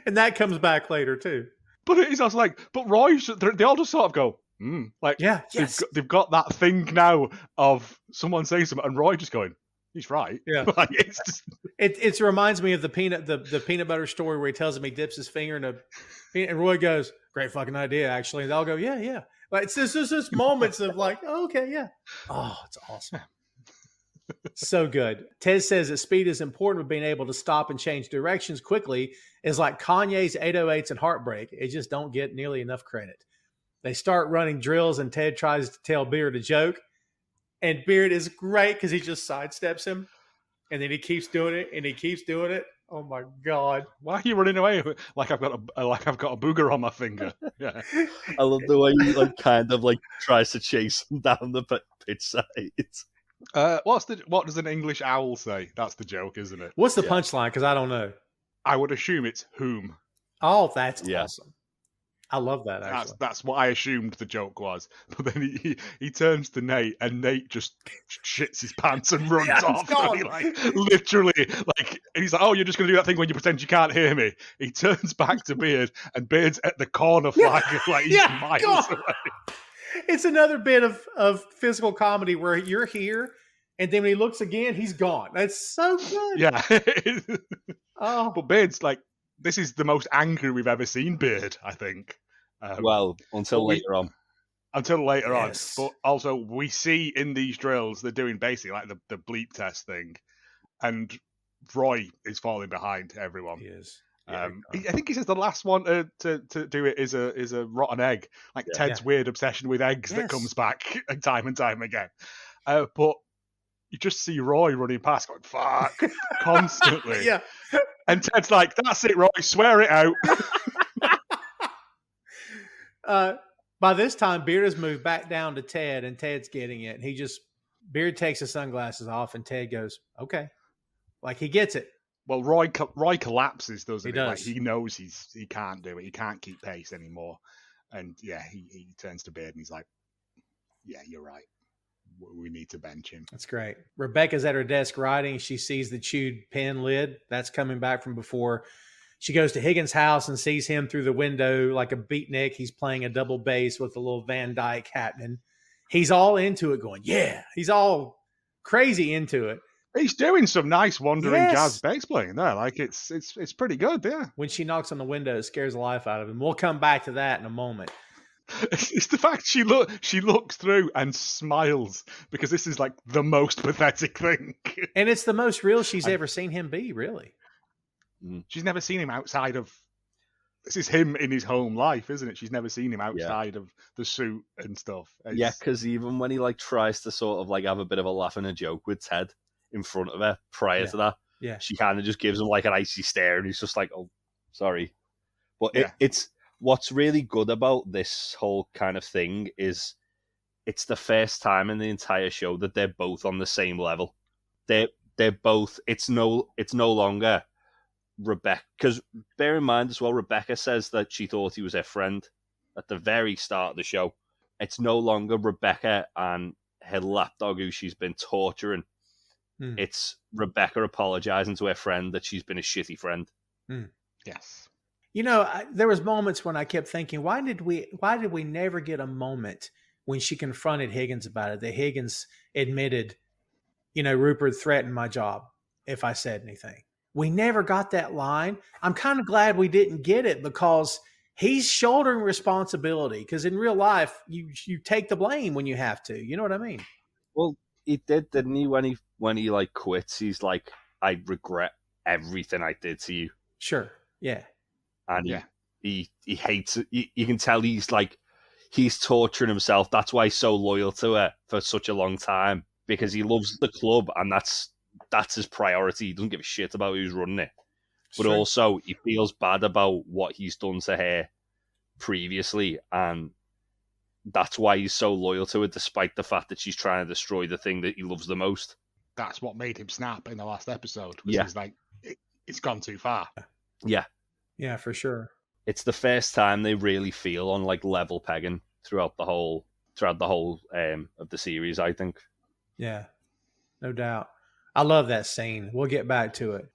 And that comes back later too. But it is also like, but Roy, they all just sort of go, like, yeah, they've got that thing now of someone saying something, and Roy just going, he's right. Yeah, like, it's just... it reminds me of the peanut butter story where he tells him he dips his finger in a peanut, and Roy goes, "Great fucking idea, actually." And they'll go, "Yeah." Like it's just moments of like, oh, okay, yeah. Oh, it's awesome. So good. Ted says that speed is important, but being able to stop and change directions quickly is like Kanye's 808s and Heartbreak. It just don't get nearly enough credit. They start running drills, and Ted tries to tell Beard a joke. And Beard is great because he just sidesteps him. And then he keeps doing it, and he keeps doing it. Oh, my God. Why are you running away like I've got a booger on my finger? Yeah. I love the way he kind of tries to chase him down the pitch side. What does an English owl say? That's the joke, isn't it? What's the punchline? Because I don't know. I would assume it's whom. Oh, that's awesome. I love that, actually. That's what I assumed the joke was. But then he turns to Nate, and Nate just shits his pants and runs off. And literally, he's like, "Oh, you're just going to do that thing when you pretend you can't hear me." He turns back to Beard, and Beard's at the corner flag, he's miles away. It's another bit of physical comedy where you're here, and then when he looks again, he's gone. That's so good. Yeah. Oh, but Beard's this is the most angry we've ever seen Beard, I think. Until later on. Until later on. But also, we see in these drills, they're doing basically the bleep test thing. And Roy is falling behind everyone. He is. I think he says the last one to do it is a rotten egg. Ted's weird obsession with eggs that comes back time and time again. But you just see Roy running past going, fuck, constantly. Yeah. And Ted's like, that's it, Roy, swear it out. By this time, Beard has moved back down to Ted, and Ted's getting it. Beard takes his sunglasses off, and Ted goes, okay. He gets it. Well, Roy collapses, doesn't he? Does. He knows he can't do it. He can't keep pace anymore. And he turns to Beard and he's like, yeah, you're right. We need to bench him. That's great. Rebecca's at her desk writing. She sees the chewed pen lid. That's coming back from before. She goes to Higgins' house and sees him through the window like a beatnik. He's playing a double bass with a little Van Dyke happening. He's all into it going, yeah. He's all crazy into it. He's doing some nice wandering jazz bass playing there. It's pretty good, yeah. When she knocks on the window, it scares the life out of him. We'll come back to that in a moment. It's the fact she looks through and smiles because this is the most pathetic thing. And it's the most real she's ever seen him be, really. She's never seen him outside of... This is him in his home life, isn't it? She's never seen him outside of the suit and stuff. Yeah, because even when he tries to sort of have a bit of a laugh and a joke with Ted in front of her prior to that, she kind of just gives him an icy stare, and he's just like, oh, sorry. But it's what's really good about this whole kind of thing is it's the first time in the entire show that they're both on the same level. They're both. It's no longer Rebecca, because bear in mind as well, Rebecca says that she thought he was her friend at the very start of the show. It's no longer Rebecca and her lapdog who she's been torturing. It's Rebecca apologizing to her friend that she's been a shitty friend. Yes. There was moments when I kept thinking, why did we never get a moment when she confronted Higgins about it? That Higgins admitted, Rupert threatened my job if I said anything. We never got that line. I'm kind of glad we didn't get it because he's shouldering responsibility because in real life, you take the blame when you have to. You know what I mean? Well, he did, didn't he? When he like quits, he's like, I regret everything I did to you. Sure. Yeah. And he hates it. You can tell he's torturing himself. That's why he's so loyal to her for such a long time, because he loves the club and that's his priority. He doesn't give a shit about who's running it. But also he feels bad about what he's done to her previously, and that's why he's so loyal to her, despite the fact that she's trying to destroy the thing that he loves the most. That's what made him snap in the last episode. He's like, it's gone too far. Yeah. Yeah, for sure. It's the first time they really feel on like level pegging throughout the whole of the series, I think. Yeah, no doubt. I love that scene. We'll get back to it.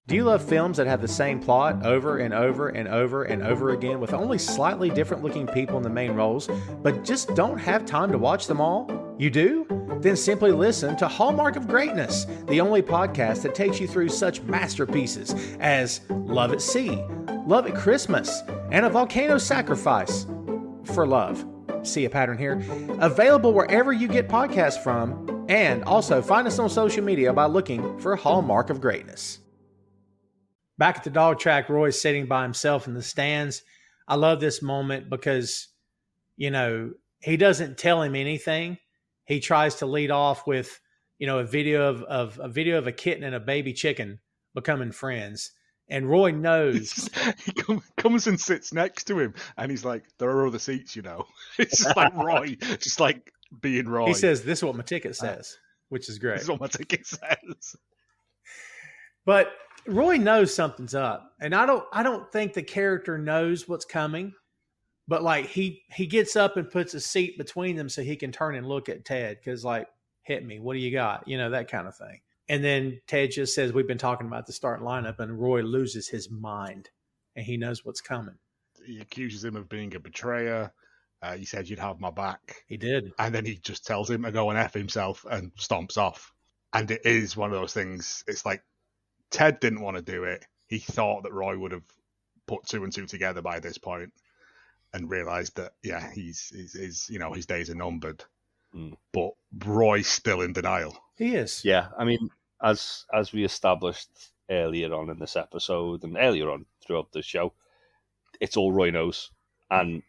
Do you love films that have the same plot over and over and over and over again with only slightly different looking people in the main roles, but just don't have time to watch them all? You do? Then simply listen to Hallmark of Greatness, the only podcast that takes you through such masterpieces as Love at Sea, Love at Christmas, and A Volcano Sacrifice for Love. See a pattern here? Available wherever you get podcasts from, and also find us on social media by looking for Hallmark of Greatness. Back at the dog track, Roy's sitting by himself in the stands. I love this moment because, you know, he doesn't tell him anything. He tries to lead off with, you know, a video of a kitten and a baby chicken becoming friends. And Roy knows. He comes and sits next to him, and he's like, "There are other seats, you know." It's just like Roy, just like being Roy. He says, "This is what my ticket says," which is great. This is what my ticket says. But Roy knows something's up, and I don't think the character knows what's coming. But like he gets up and puts a seat between them so he can turn and look at Ted because like, hit me, what do you got? You know, that kind of thing. And then Ted just says, we've been talking about the starting lineup, and Roy loses his mind, and he knows what's coming. He accuses him of being a betrayer. He said, "You'd have my back." He did. And then he just tells him to go and F himself and stomps off. And it is one of those things. It's like Ted didn't want to do it. He thought that Roy would have put two and two together by this point and realized that, yeah, his days are numbered. But Roy's still in denial. He is. Yeah, I mean, as we established earlier on in this episode and earlier on throughout the show, it's all Roy knows, and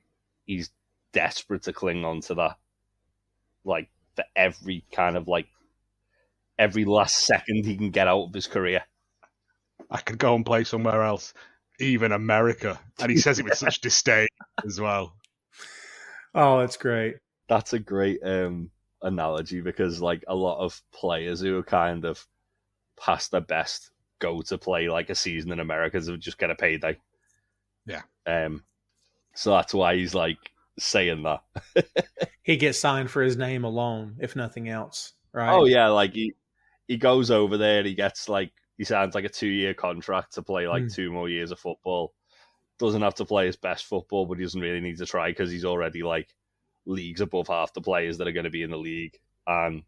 he's desperate to cling on to that, like for every last second he can get out of his career. I could go and play somewhere else, even America, and he says it with such disdain as well. Oh, that's great. That's a great analogy, because like a lot of players who are kind of past their best go to play like a season in America to just get a payday. Yeah. So that's why he's like saying that. He gets signed for his name alone, if nothing else, right? Oh yeah, like he goes over there and he gets like, he signs like a 2-year contract to play like 2 more years of football. Doesn't have to play his best football, but he doesn't really need to try because he's already like leagues above half the players that are going to be in the league, and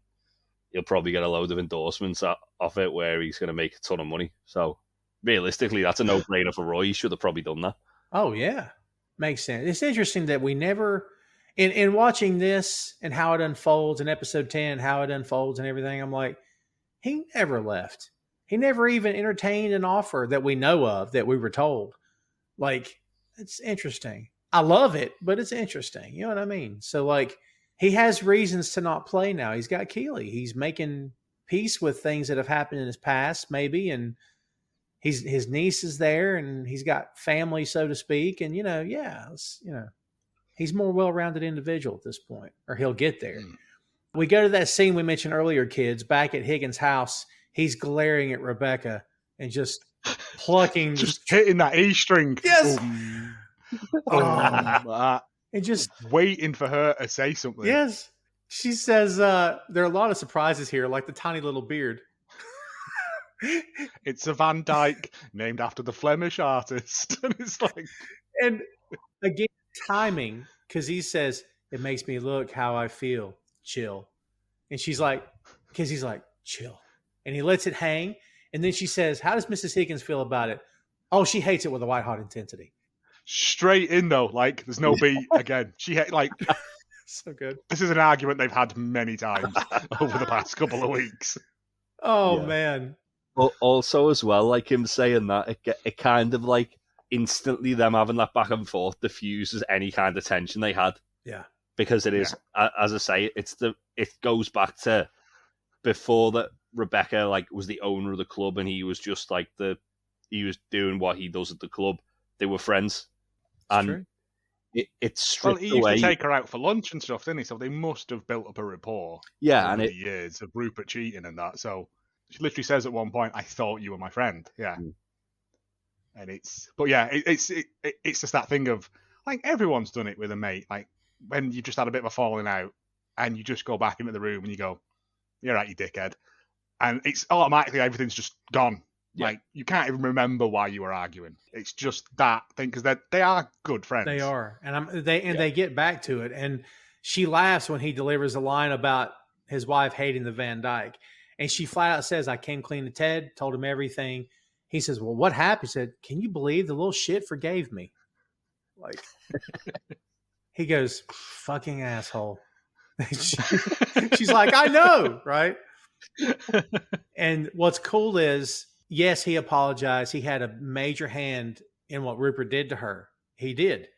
he'll probably get a load of endorsements off it where he's going to make a ton of money. So realistically, that's a no-brainer for Roy. He should have probably done that. Oh yeah, makes sense. It's interesting that we never, in watching this and how it unfolds in episode 10, how it unfolds and everything, I'm like, he never left. He never even entertained an offer that we know of, that we were told. Like, it's interesting. I love it, but it's interesting. You know what I mean? So, like, he has reasons to not play now. He's got Keeley. He's making peace with things that have happened in his past, maybe, and his niece is there, and he's got family, so to speak. And, he's a more well-rounded individual at this point, or he'll get there. We go to that scene we mentioned earlier, kids, back at Higgins' house. He's glaring at Rebecca and just plucking. Just hitting that E string. Yes. And just waiting for her to say something. Yes. She says, there are a lot of surprises here, like the tiny little beard. It's a Van Dyke named after the Flemish artist. And it's like. And again, timing, because he says, it makes me look how I feel. Chill. And she's like, because he's like, chill. And he lets it hang. And then she says, how does Mrs. Higgins feel about it? Oh, she hates it with a white hot intensity. straight in though. Like there's no beat again. So good. This is an argument they've had many times over the past couple of weeks. Oh man. But also as well, like him saying that, it kind of like instantly them having that back and forth diffuses any kind of tension they had. Yeah. Because it is, as I say, it goes back to before that Rebecca like was the owner of the club and he was just like he was doing what he does at the club. They were friends. That's true. It's stripped he used away. to take her out for lunch and stuff, didn't he? So they must have built up a rapport. Yeah, over the years of Rupert cheating and that. So she literally says at one point, "I thought you were my friend." Yeah, and it's just that thing of like everyone's done it with a mate. Like when you just had a bit of a falling out, and you just go back into the room and you go, "You're right, you dickhead," and it's automatically everything's just gone. Yeah. Like you can't even remember why you were arguing. It's just that thing because they are good friends. They are, and they get back to it. And she laughs when he delivers a line about his wife hating the Van Dyke, and she flat out says, "I came clean to Ted, told him everything." He says, "Well, what happened?" He said, "Can you believe the little shit forgave me?" Like he goes, "Fucking asshole." She's like, "I know, right?" And what's cool is, yes, he apologized. He had a major hand in what Rupert did to her. He did.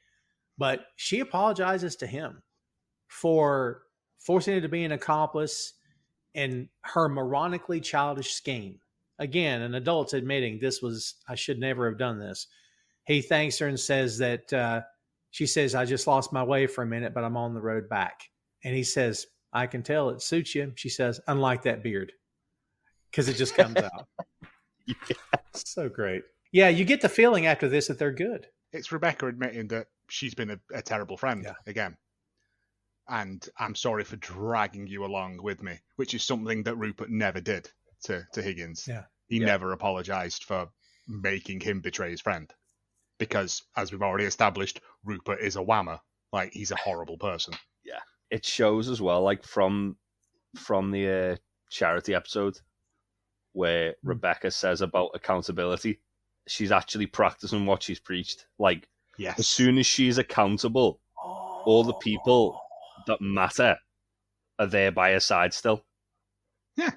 But she apologizes to him for forcing it to be an accomplice in her moronically childish scheme. Again, an adult's admitting I should never have done this. He thanks her and says that she says, "I just lost my way for a minute, but I'm on the road back." And he says, "I can tell it suits you." She says, "Unlike that beard." Because it just comes out. Yeah. So great. Yeah, you get the feeling after this that they're good. It's Rebecca admitting that she's been a terrible friend again. And I'm sorry for dragging you along with me, which is something that Rupert never did to Higgins. Yeah. He never apologized for making him betray his friend. Because, as we've already established, Rupert is a whammer. Like, he's a horrible person. Yeah. It shows as well, like, from the charity episode, where Rebecca says about accountability, she's actually practicing what she's preached. Like, as soon as she's accountable, all the people that matter are there by her side still. Yeah.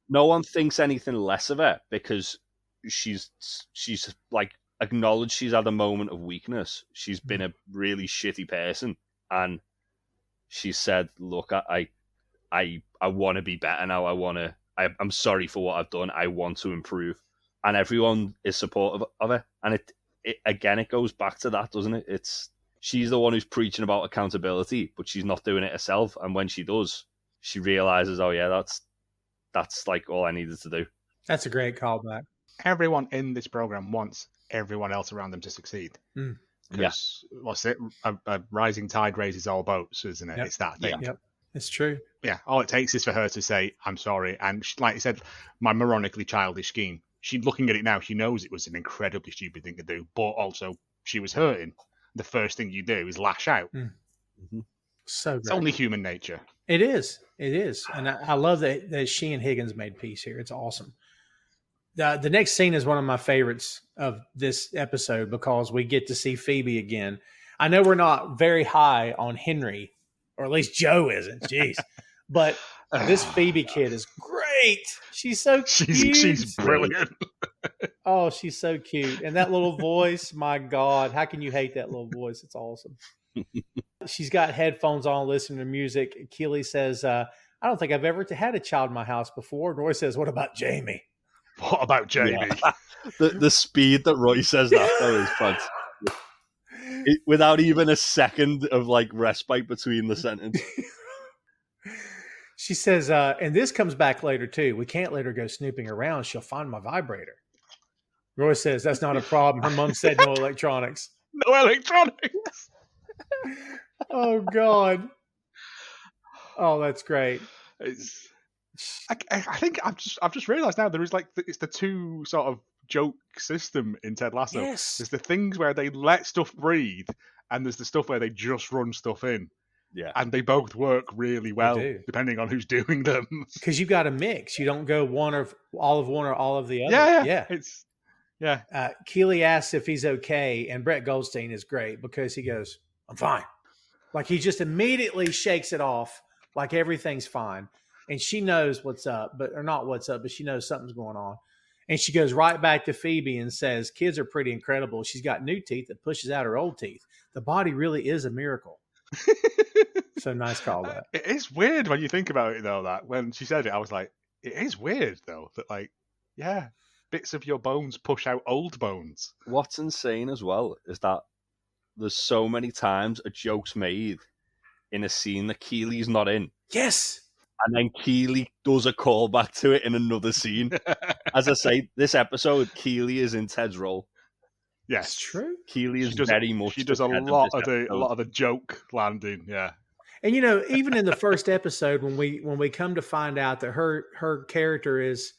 No one thinks anything less of her because she's like acknowledged she's had a moment of weakness. She's been a really shitty person, and she said, "Look, I want to be better now. I'm sorry for what I've done. I want to improve." And everyone is supportive of her. And it goes back to that, doesn't it? She's the one who's preaching about accountability, but she's not doing it herself. And when she does, she realizes, oh yeah, that's like all I needed to do. That's a great callback. Everyone in this program wants everyone else around them to succeed. Because what's it? A rising tide raises all boats, isn't it? Yep. It's that thing. Yep. It's true. Yeah, all it takes is for her to say, "I'm sorry." And like you said, my moronically childish scheme. She looking at it now, she knows it was an incredibly stupid thing to do, but also she was hurting. The first thing you do is lash out. Mm-hmm. So great. It's only human nature. It is. And I love that she and Higgins made peace here. It's awesome. The next scene is one of my favorites of this episode because we get to see Phoebe again. I know we're not very high on Henry, or at least Joe isn't. Jeez. But this Phoebe kid is great. She's so cute. She's brilliant. Oh, she's so cute. And that little voice, my God, how can you hate that little voice? It's awesome. She's got headphones on, listening to music. Keely says, "I don't think I've ever had a child in my house before." Roy says, "What about Jamie?" What about Jamie? Yeah. the speed that Roy says that, though, is fantastic. Without even a second of like respite between the sentence. She says, and this comes back later too, "We can't let her go snooping around. She'll find my vibrator." Roy says, "That's not a problem. Her mom said no electronics." No electronics. Oh, God. Oh, that's great. I think I've just realised now there is it's the two sort of joke system in Ted Lasso. Yes. There's the things where they let stuff breathe, and there's the stuff where they just run stuff in. Yeah. And they both work really well, depending on who's doing them. Because you've got a mix. You don't go all of one or all of the other. Yeah. Yeah. Keely asks if he's okay, and Brett Goldstein is great because he goes, "I'm fine." Like he just immediately shakes it off, like everything's fine, and she knows what's up, or not what's up, but she knows something's going on, and she goes right back to Phoebe and says, "Kids are pretty incredible. She's got new teeth that pushes out her old teeth. The body really is a miracle." So nice call that. It is weird when you think about it, though. That when she said it, I was like, it is weird, though. That like, yeah, bits of your bones push out old bones. What's insane as well is that there's so many times a joke's made in a scene that Keely's not in. Yes. And then Keely does a callback to it in another scene. As I say, this episode, Keely is in Ted's role. Yes, it's true. Keely is very much. She does a lot of the joke landing. Yeah. And even in the first episode, when we come to find out that her character is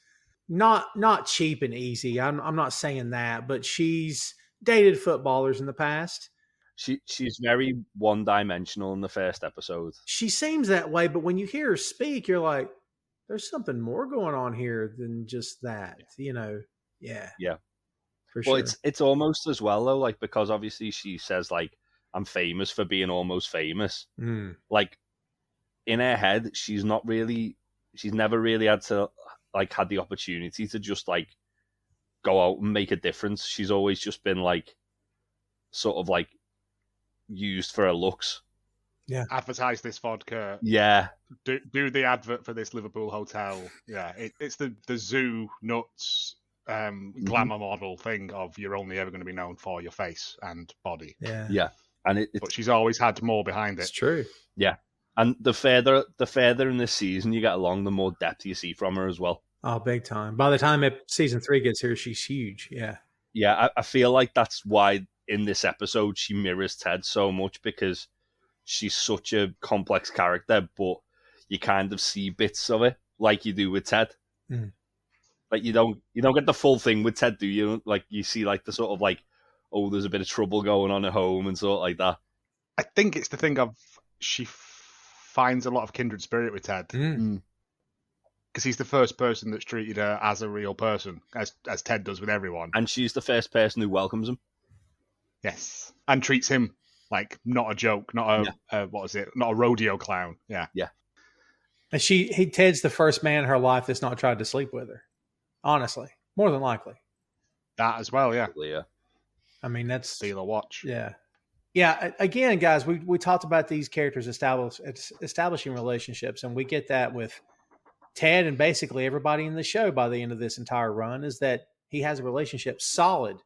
not cheap and easy, I'm not saying that, but she's dated footballers in the past. She's very one-dimensional in the first episode. She seems that way, but when you hear her speak, you're like, there's something more going on here than just that. Yeah. For sure. Well, it's almost as well though, like because obviously she says like, I'm famous for being almost famous. Like in her head, she's never really had to like had the opportunity to just like go out and make a difference. She's always just been like sort of like used for her looks. Yeah. Advertise this vodka. Yeah. Do the advert for this Liverpool hotel. Yeah. It's the zoo nuts glamour model thing of you're only ever going to be known for your face and body. Yeah. And but she's always had more behind it. It's true. Yeah. And the further in this season you get along, the more depth you see from her as well. Oh, big time. By the time season 3 gets here, she's huge. Yeah. Yeah, I feel like that's why in this episode she mirrors Ted so much, because she's such a complex character, but you kind of see bits of it like you do with Ted. Like you don't get the full thing with Ted, do you? Like you see like the sort of like, oh, there's a bit of trouble going on at home and sort of like that. I think it's the thing of she finds a lot of kindred spirit with Ted. Because he's the first person that's treated her as a real person, as Ted does with everyone. And she's the first person who welcomes him. Yes. And treats him like not a joke, not a not a rodeo clown. Yeah. Yeah. And Ted's the first man in her life that's not tried to sleep with her. Honestly. More than likely. That as well, yeah. Yeah. I mean, that's... Steal a watch. Yeah. Yeah, again, guys, we talked about these characters establishing relationships, and we get that with Ted and basically everybody in the show by the end of this entire run, is that he has a relationship solid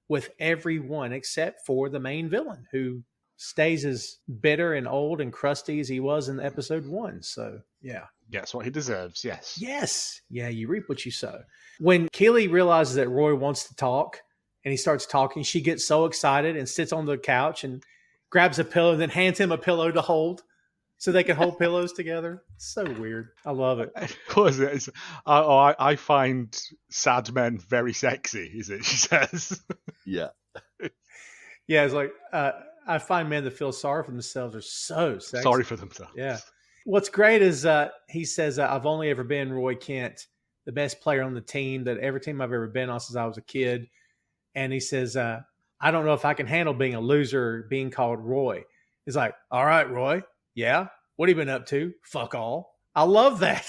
with everyone except for the main villain, who stays as bitter and old and crusty as he was in episode 1. So, yeah. Gets what he deserves, yes. Yes. Yeah, you reap what you sow. When Keely realizes that Roy wants to talk and he starts talking, she gets so excited and sits on the couch and grabs a pillow and then hands him a pillow to hold so they can hold pillows together. It's so weird. I love it. What is it? I find sad men very sexy, is it? She says. Yeah. Yeah, it's like, I find men that feel sorry for themselves are so sexy. Sorry for themselves. Yeah. What's great is he says, I've only ever been Roy Kent, the best player on the team, that every team I've ever been on since I was a kid. And he says, I don't know if I can handle being a loser or being called Roy. He's like, all right, Roy. Yeah. What have you been up to? Fuck all. I love that.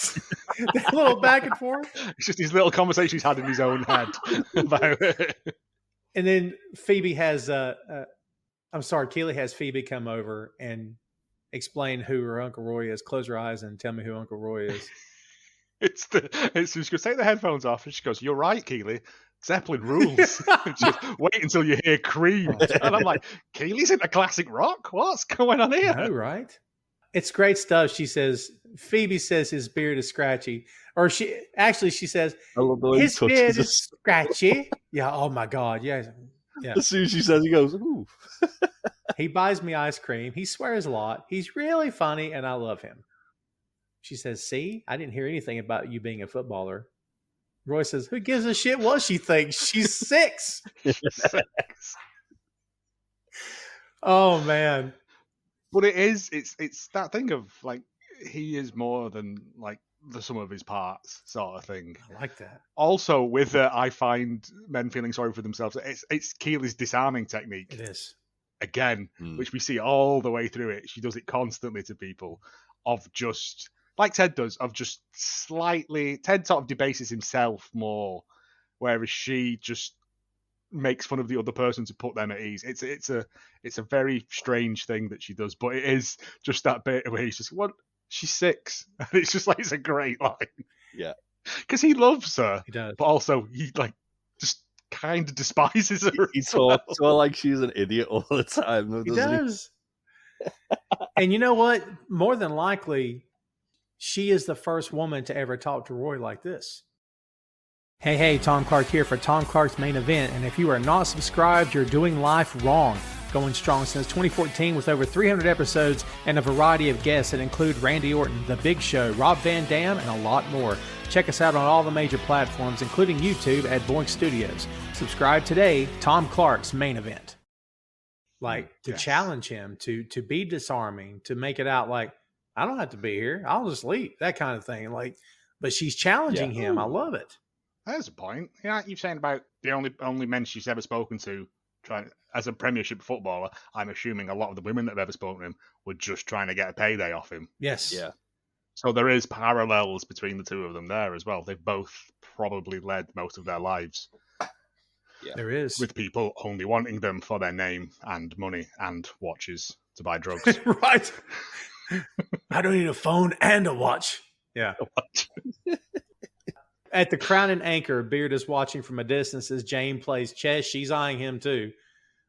That little back and forth. It's just these little conversations he's had in his own head about it. And then Phoebe has, Keely has Phoebe come over and explain who her Uncle Roy is. Close your eyes and tell me who Uncle Roy is. She goes, take the headphones off, and she goes, you're right, Keely. Zeppelin rules. Just wait until you hear Cream. And I'm like, Keely's into classic rock? What's going on here? I know, right? It's great stuff. She says, Phoebe says his beard is scratchy. Or she says, his beard is scratchy. Yeah, oh my God. Yeah. As soon as she says, he goes, ooh. He buys me ice cream. He swears a lot. He's really funny, and I love him. She says, see, I didn't hear anything about you being a footballer. Roy says, who gives a shit what she thinks? She's 6. Oh, man. But it's that thing of, like, he is more than, like, the sum of his parts sort of thing. I like that. Also, with I find men feeling sorry for themselves. It's Keely's disarming technique. It is. Again, which we see all the way through it. She does it constantly to people, of just like Ted does, of just slightly. Ted sort of debases himself more, whereas she just makes fun of the other person to put them at ease. It's a very strange thing that she does, but it is just that bit where he's just, what? She's 6, and it's just like, it's a great line. Yeah, because he loves her, He does. but also he like just kind of despises her. He talks to her like she's an idiot all the time. Though, He doesn't does. And you know what? More than likely, she is the first woman to ever talk to Roy like this. Hey, Tom Clark here for Tom Clark's Main Event. And if you are not subscribed, you're doing life wrong. Going strong since 2014 with over 300 episodes and a variety of guests that include Randy Orton, The Big Show, Rob Van Dam, and a lot more. Check us out on all the major platforms, including YouTube at Boink Studios. Subscribe today, Tom Clark's Main Event. Like, to challenge him, to be disarming, to make it out like, I don't have to be here. I'll just leave. That kind of thing. Like, but she's challenging him. I love it. There's a point. Yeah, you're saying about the only men she's ever spoken to, trying as a Premiership footballer. I'm assuming a lot of the women that have ever spoken to him were just trying to get a payday off him. Yes. Yeah. So there is parallels between the two of them there as well. They've both probably led most of their lives. Yeah. There is. With people only wanting them for their name and money and watches to buy drugs. Right. I don't need a phone and a watch. Yeah. At the Crown and Anchor, Beard is watching from a distance as Jane plays chess. She's eyeing him too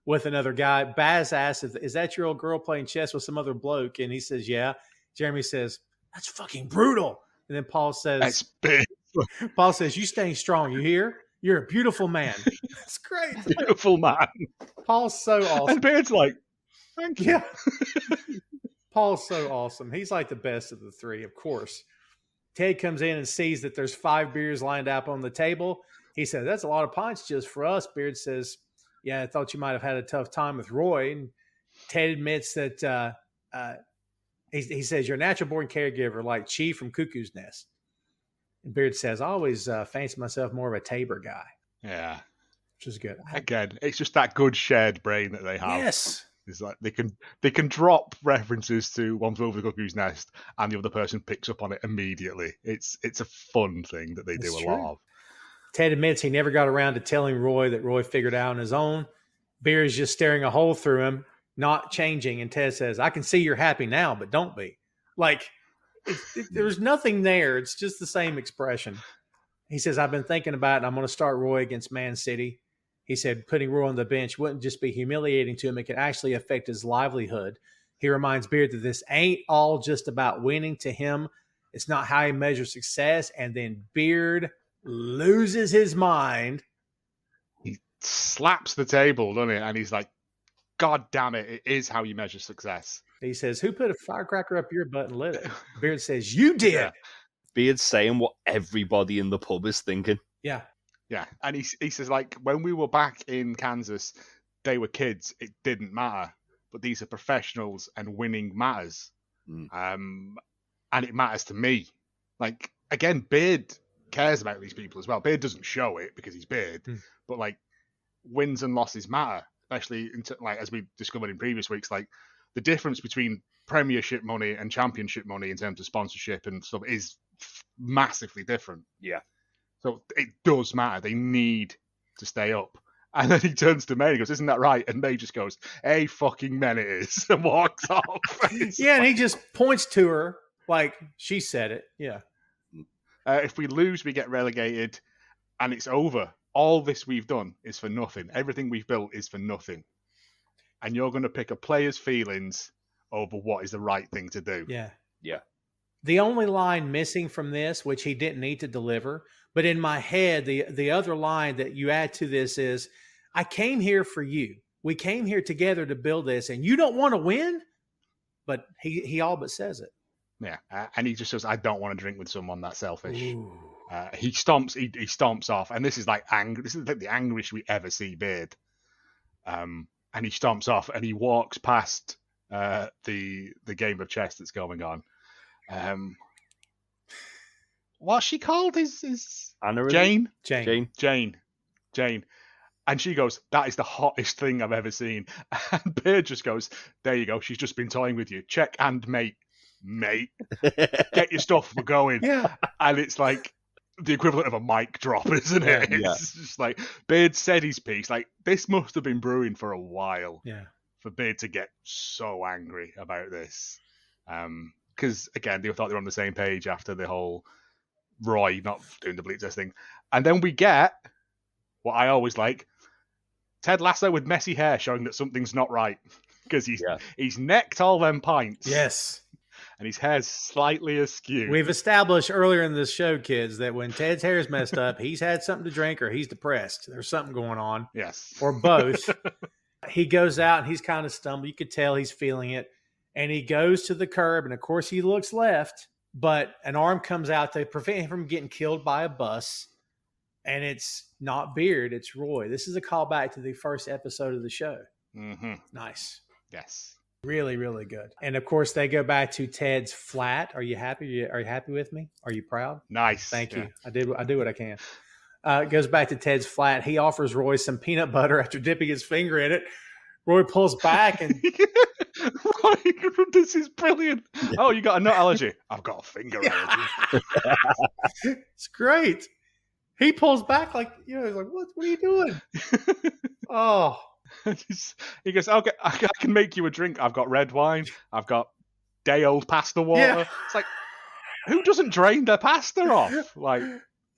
with another guy. Baz asks, is that your old girl playing chess with some other bloke? And he says, yeah. Jeremy says, that's fucking brutal. And then Paul says, that's big. Paul says, you staying strong. You hear? You're a beautiful man. That's great. Beautiful man. Paul's so awesome. And Beard's like, thank you. Yeah. Paul's so awesome. He's like the best of the three, of course. Ted comes in and sees that there's 5 beers lined up on the table. He says, that's a lot of pints just for us. Beard says, yeah, I thought you might have had a tough time with Roy. And Ted admits that he says, you're a natural-born caregiver like Chi from Cuckoo's Nest. And Beard says, I always fancy myself more of a Tabor guy. Yeah. Which is good. Again, it's just that good shared brain that they have. Yes. It's like they can drop references to One Flew Over the Cuckoo's Nest, and the other person picks up on it immediately. It's a fun thing that they do a lot of. Ted admits he never got around to telling Roy that Roy figured out on his own. Beer is just staring a hole through him, not changing. And Ted says, I can see you're happy now, but don't be. Like, there's nothing there. It's just the same expression. He says, I've been thinking about it, and I'm going to start Roy against Man City. He said putting Roy on the bench wouldn't just be humiliating to him. It could actually affect his livelihood. He reminds Beard that this ain't all just about winning to him. It's not how he measures success. And then Beard loses his mind. He slaps the table, doesn't he? And he's like, God damn it, it is how you measure success. He says, who put a firecracker up your butt and lit it? Beard says, you did. Yeah. Beard's saying what everybody in the pub is thinking. Yeah. Yeah, and he says, like, when we were back in Kansas, they were kids. It didn't matter. But these are professionals, and winning matters. And it matters to me. Like, again, Beard cares about these people as well. Beard doesn't show it because he's Beard. But, like, wins and losses matter. Especially, like, as we discovered in previous weeks, like, the difference between Premiership money and Championship money in terms of sponsorship and stuff is massively different. Yeah. So it does matter. They need to stay up. And then he turns to May and goes, isn't that right? And May just goes, hey, fucking men it is, and walks off. Yeah, and he just points to her like she said it. Yeah. If we lose, we get relegated, and it's over. All this we've done is for nothing. Everything we've built is for nothing. And you're going to pick a player's feelings over what is the right thing to do. Yeah. Yeah. The only line missing from this, which he didn't need to deliver, but in my head, the other line that you add to this is, I came here for you. We came here together to build this, and you don't want to win? But he all but says it. Yeah, and he just says, I don't want to drink with someone that selfish. He stomps off, and this is like anger. This is like the angriest we ever see Beard. And he stomps off, and he walks past the game of chess that's going on. what's she called? Is Anna, Jane? Jane. And she goes, that is the hottest thing I've ever seen. And Beard just goes, there you go. She's just been toying with you. Check and mate. Get your stuff. We're going. Yeah. And it's like the equivalent of a mic drop, isn't it? Yeah. It's just like Beard said his piece. Like, this must have been brewing for a while. Yeah. For Beard to get so angry about this. Because, again, they thought they were on the same page after the whole Roy not doing the bleep test thing. And then we get what I always like, Ted Lasso with messy hair showing that something's not right. Because he's necked all them pints. Yes. And his hair's slightly askew. We've established earlier in this show, kids, that when Ted's hair is messed up, he's had something to drink or he's depressed. There's something going on. Yes. Or both. He goes out and he's kind of stumbled. You could tell he's feeling it. And he goes to the curb. And, of course, he looks left. But an arm comes out to prevent him from getting killed by a bus. And it's not Beard, it's Roy. This is a callback to the first episode of the show. Mm-hmm. Nice. Yes. Really, really good. And of course, they go back to Ted's flat. Are you happy? Are you happy with me? Are you proud? Nice. Thank you. I do what I can. It goes back to Ted's flat. He offers Roy some peanut butter after dipping his finger in it. Roy pulls back and Roy, this is brilliant. Oh, you got a nut allergy? I've got a finger allergy. It's great. He pulls back like, he's like, what are you doing? Oh. He goes, okay, I can make you a drink. I've got red wine. I've got day-old pasta water. Yeah. It's like, who doesn't drain their pasta off? Like,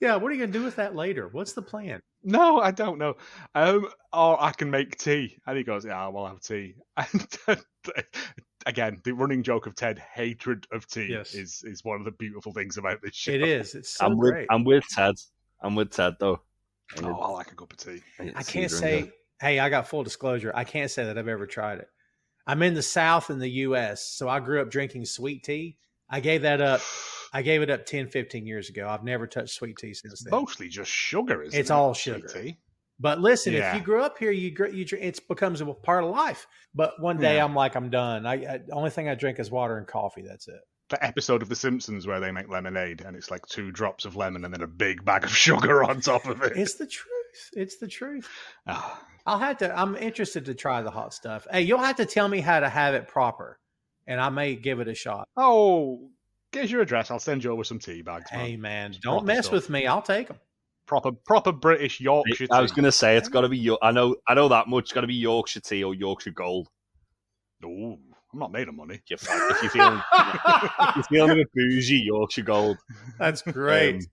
yeah, what are you going to do with that later? What's the plan? No, I don't know. Or I can make tea. And he goes, yeah, we'll have tea. And again, the running joke of Ted hatred of tea is one of the beautiful things about this show. It is. It's so great. I'm with Ted, though. I like a cup of tea. I can't say, hey, I got full disclosure. I can't say that I've ever tried it. I'm in the South in the U.S., so I grew up drinking sweet tea. I gave that up. I gave it up 10, 15 years ago. I've never touched sweet tea since then. Mostly just sugar, isn't it? It's all sugar. Tea. But listen, if you grew up here, you drink, it becomes a part of life. But one day I'm like, I'm done. The only thing I drink is water and coffee. That's it. The episode of The Simpsons where they make lemonade and it's like 2 drops of lemon and then a big bag of sugar on top of it. It's the truth. It's the truth. Oh. I'm interested to try the hot stuff. Hey, you'll have to tell me how to have it proper, and I may give it a shot. Oh, get your address. I'll send you over some tea bags. Hey, man, don't mess with me. I'll take them. Proper British Yorkshire tea. I was going to say, it's got to be, I know that much. It's got to be Yorkshire tea or Yorkshire Gold. Oh, I'm not made of money. If you're feeling a bit bougie, Yorkshire Gold. That's great.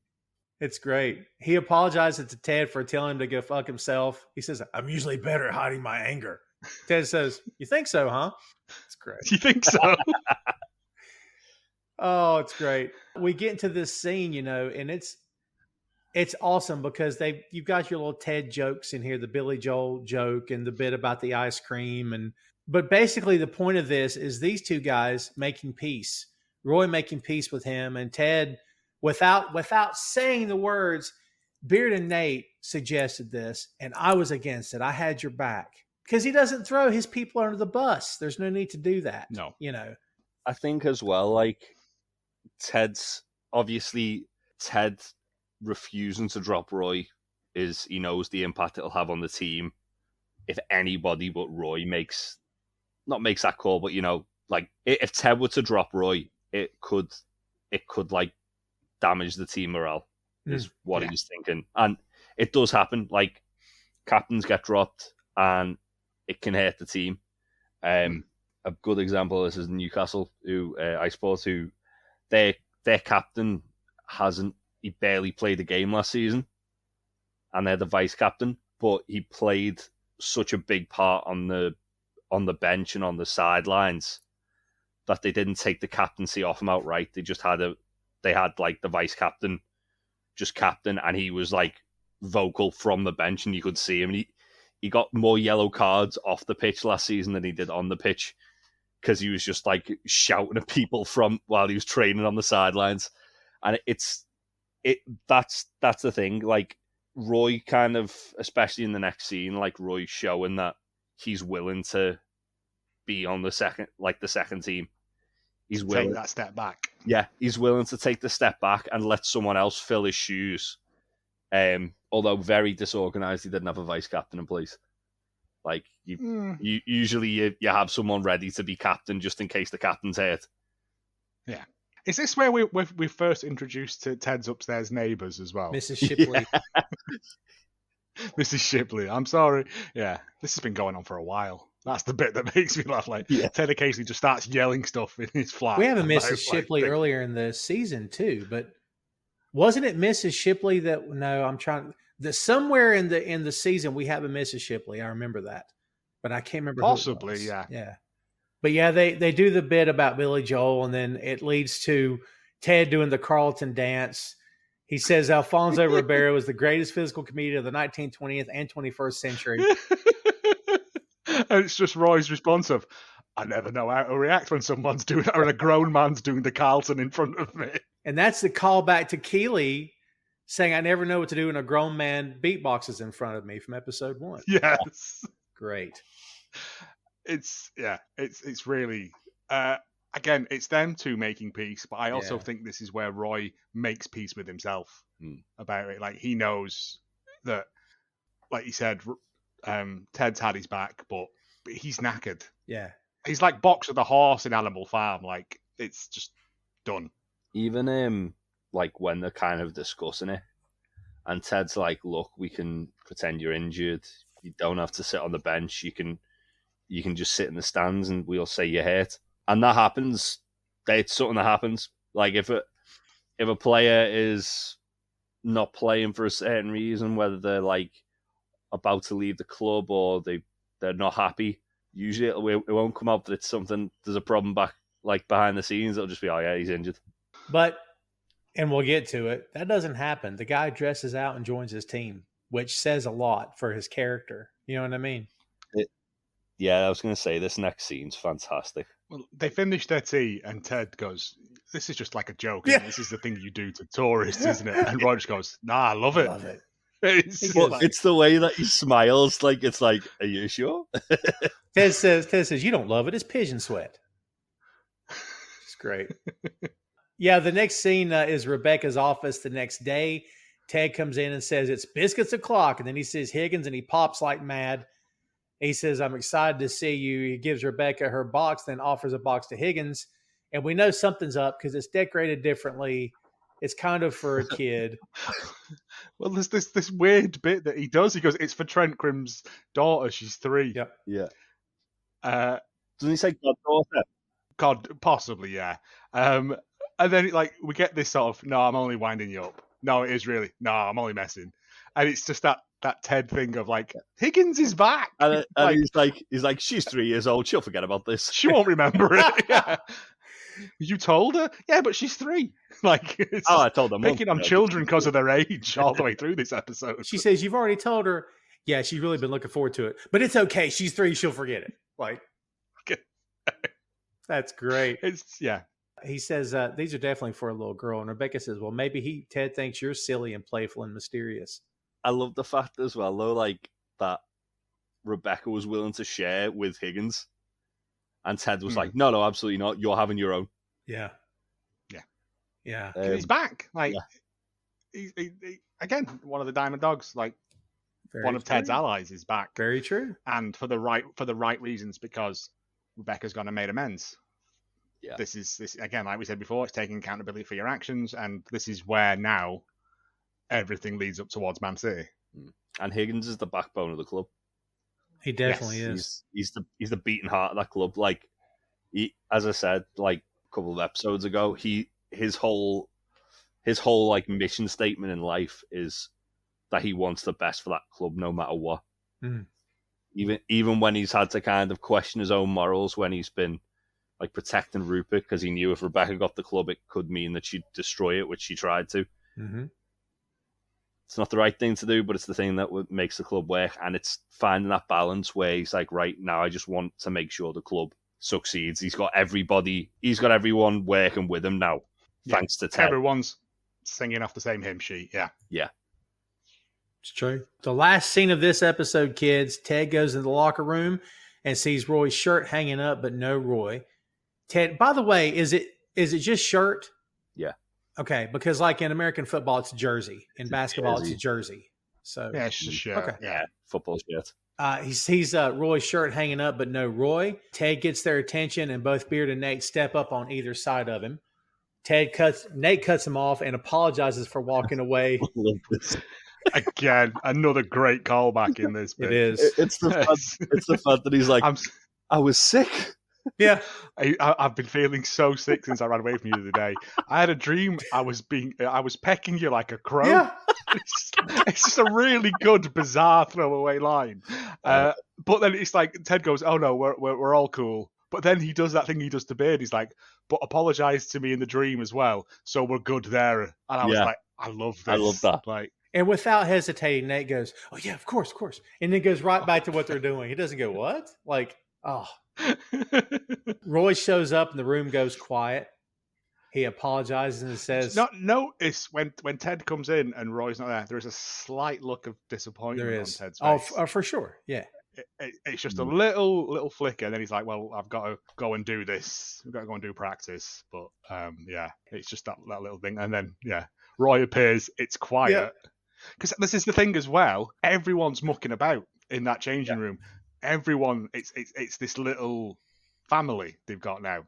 It's great. He apologizes to Ted for telling him to go fuck himself. He says, I'm usually better at hiding my anger. Ted says, you think so, huh? It's great. You think so? Oh, it's great. We get into this scene, and it's awesome because you've got your little Ted jokes in here, the Billy Joel joke and the bit about the ice cream. But basically the point of this is these two guys making peace. Roy making peace with him, and Ted, without saying the words, Beard and Nate suggested this, and I was against it. I had your back. Because he doesn't throw his people under the bus. There's no need to do that. No. I think as well, like, Ted refusing to drop Roy is, he knows the impact it'll have on the team if anybody but Roy makes that call, but, like, if Ted were to drop Roy, it could like damage the team morale is what he was thinking. And it does happen. Like, captains get dropped and it can hurt the team. A good example of this is Newcastle, who I suppose their captain he barely played a game last season, and they're the vice captain, but he played such a big part on the bench and on the sidelines that they didn't take the captaincy off him outright. They had like the vice captain, just captain, and he was like vocal from the bench, and you could see him. And he got more yellow cards off the pitch last season than he did on the pitch because he was just like shouting at people while he was training on the sidelines. And that's the thing. Like, Roy kind of, especially in the next scene, like, Roy's showing that he's willing to be on the second team. He's willing take that step back. Yeah, he's willing to take the step back and let someone else fill his shoes. Although very disorganized, he didn't have a vice captain in place. Like you usually you have someone ready to be captain just in case the captain's hurt. Yeah. Is this where we first introduced to Ted's upstairs neighbours as well? Mrs. Shipley. Yeah. Mrs. Shipley. I'm sorry. Yeah, this has been going on for a while. That's the bit that makes me laugh. Like Ted occasionally just starts yelling stuff in his flat. We have a Mrs. Shipley earlier in the season too, but wasn't it Mrs. Shipley that? No, I'm trying. Somewhere in the season we have a Mrs. Shipley. I remember that, but I can't remember. Possibly, who it was. yeah. Yeah. But yeah, they do the bit about Billy Joel, and then it leads to Ted doing the Carlton dance. He says Alfonso Ribeiro was the greatest physical comedian of the 19th, 20th, and 21st century. And it's just Roy's response of, I never know how to react when someone's doing or a grown man's doing the Carlton in front of me. And that's the callback to Keeley saying, I never know what to do when a grown man beatboxes in front of me from episode 1. Yes. Great. It's really again, it's them two making peace, but I also think this is where Roy makes peace with himself about it. Like he knows that, like he said, Ted's had his back, but he's knackered. Yeah. He's like Box of the Horse in Animal Farm. Like it's just done. Even like when they're kind of discussing it, and Ted's like, "Look, we can pretend you're injured. You don't have to sit on the bench. You can just sit in the stands, and we'll say you're hurt." And that happens. It's something that happens. Like if a player is not playing for a certain reason, whether they're like about to leave the club or they're not happy, usually it won't come up that it's something. There's a problem behind the scenes. It'll just be, oh yeah, he's injured. But, and we'll get to it, that doesn't happen. The guy dresses out and joins his team, which says a lot for his character. You know what I mean? Yeah, I was going to say, this next scene's fantastic. Well, they finish their tea and Ted goes, this is just like a joke. Yeah. This is the thing you do to tourists, isn't it? And Roy just goes, nah, I love it. Love it. It's the way that he smiles. Like, it's like, are you sure? Ted says, you don't love it. It's pigeon sweat. It's great. Yeah, the next scene is Rebecca's office the next day. Ted comes in and says, it's biscuits o'clock. And then he says Higgens, and he pops like mad. He says, I'm excited to see you. He gives Rebecca her box, then offers a box to Higgens. And we know something's up because it's decorated differently. It's kind of for a kid. Well, there's this weird bit that he does. He goes, it's for Trent Crim's daughter. She's 3. Yep. Yeah. Doesn't he say goddaughter? God, possibly, yeah. And then we get this sort of, no, I'm only winding you up. No, it is really. No, I'm only messing. And it's just that Ted thing of like, Higgens is back. And he's like, she's 3 years old. She'll forget about this. She won't remember it. Yeah. You told her? Yeah, but she's 3. Like, I told them. Picking on children because of their age all the way through this episode. She says, you've already told her. Yeah, she's really been looking forward to it. But it's okay. She's 3. She'll forget it. Like, that's great. Yeah. He says, these are definitely for a little girl. And Rebecca says, well, maybe Ted thinks you're silly and playful and mysterious. I love the fact as well, though, like that Rebecca was willing to share with Higgens. And Ted was like, no, absolutely not. You're having your own. Yeah. Yeah. Yeah. He's back. Like, he, again, one of the Diamond Dogs, like, one of Ted's allies is back. Very true. And for the right reasons, because Rebecca's gone and made amends. Yeah. This again, like we said before, it's taking accountability for your actions, and this is where now everything leads up towards Man City. And Higgens is the backbone of the club. He definitely is. He's the beating heart of that club. Like, as I said, like a couple of episodes ago, his whole like mission statement in life is that he wants the best for that club, no matter what. Mm. Even when he's had to kind of question his own morals, when he's been like protecting Rupert because he knew if Rebecca got the club, it could mean that she'd destroy it, which she tried to. Mm-hmm. It's not the right thing to do, but it's the thing that makes the club work. And it's finding that balance where he's like, right now, I just want to make sure the club succeeds. He's got everyone working with him now, thanks to Ted. Everyone's singing off the same hymn sheet. Yeah. Yeah. It's true. The last scene of this episode, kids, Ted goes into the locker room and sees Roy's shirt hanging up, but no Roy. Ted, by the way, is it Is it just shirt? Yeah. Okay, because like in American football, it's a jersey. In basketball, it's a jersey. So yeah, it's just a shirt. Okay. Yeah, football shirt. He sees Roy's shirt hanging up, but no Roy. Ted gets their attention, and both Beard and Nate step up on either side of him. Nate cuts him off and apologizes for walking away. Again, another great callback in this bit. It is. It's the fact that he's like, I was sick. Yeah. I've been feeling so sick since I ran away from you the other day. I had a dream I was pecking you like a crow. Yeah. It's just a really good, bizarre throwaway line. But then it's like Ted goes, "Oh no, we're all cool." But then he does that thing he does to Beard. He's like, "But apologize to me in the dream as well, so we're good there." And I was like, "I love this. I love that." Like, and without hesitating, Nate goes, "Oh yeah, of course," and then goes right back to what they're doing. He doesn't go, "What?" Like, oh. Roy shows up and the room goes quiet. He apologizes and says, "Not notice when Ted comes in and Roy's not there. There is a slight look of disappointment on Ted's face. Oh, for sure, yeah. It's just a little flicker, and then he's like, "Well, I've got to go and do this. I've got to go and do practice." But yeah, it's just that little thing, and then Roy appears. It's quiet because this is the thing as well. Everyone's mucking about in that changing room. Everyone, it's this little family they've got now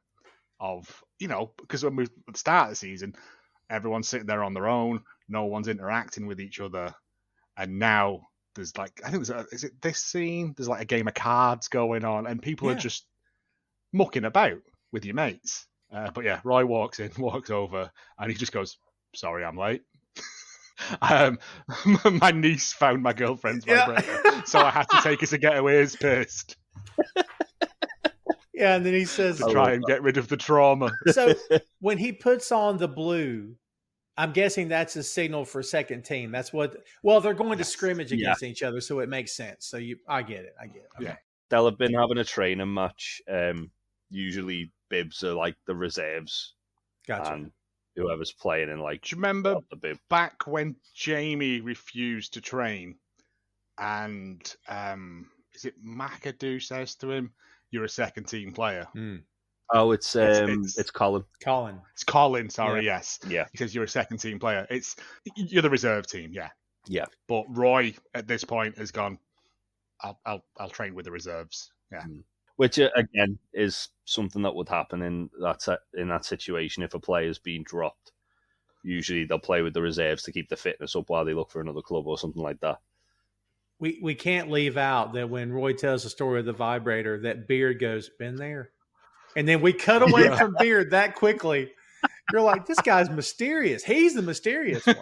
of, because when we start the season, everyone's sitting there on their own, no one's interacting with each other, and now there's like, I think is it this scene? There's like a game of cards going on, and people are just mucking about with your mates. But yeah, Roy walks over, and he just goes, "Sorry, I'm late. My niece found my girlfriend's vibrator, so I had to take her to get away as pissed." Yeah, and then he says to try and get rid of the trauma. So when he puts on the blue, I'm guessing that's a signal for second team. That's what. Well, they're going to scrimmage against each other, so it makes sense. So I get it. Okay. Yeah, they'll have been having a training match. Usually, bibs are like the reserves. Gotcha. And whoever's playing in like. Do you remember back when Jamie refused to train, and is it McAdoo says to him, "You're a second team player." Oh, it's Colin. It's Colin. Sorry, yes. Yeah. He says you're a second team player. You're the reserve team. Yeah. Yeah. But Roy at this point has gone, I'll train with the reserves. Yeah. Which again is something that would happen in that situation if a player's being dropped. Usually they'll play with the reserves to keep the fitness up while they look for another club or something like that. We can't leave out that when Roy tells the story of the vibrator, that Beard goes, "Been there." And then we cut away from Beard that quickly. You're like, this guy's mysterious. He's the mysterious one,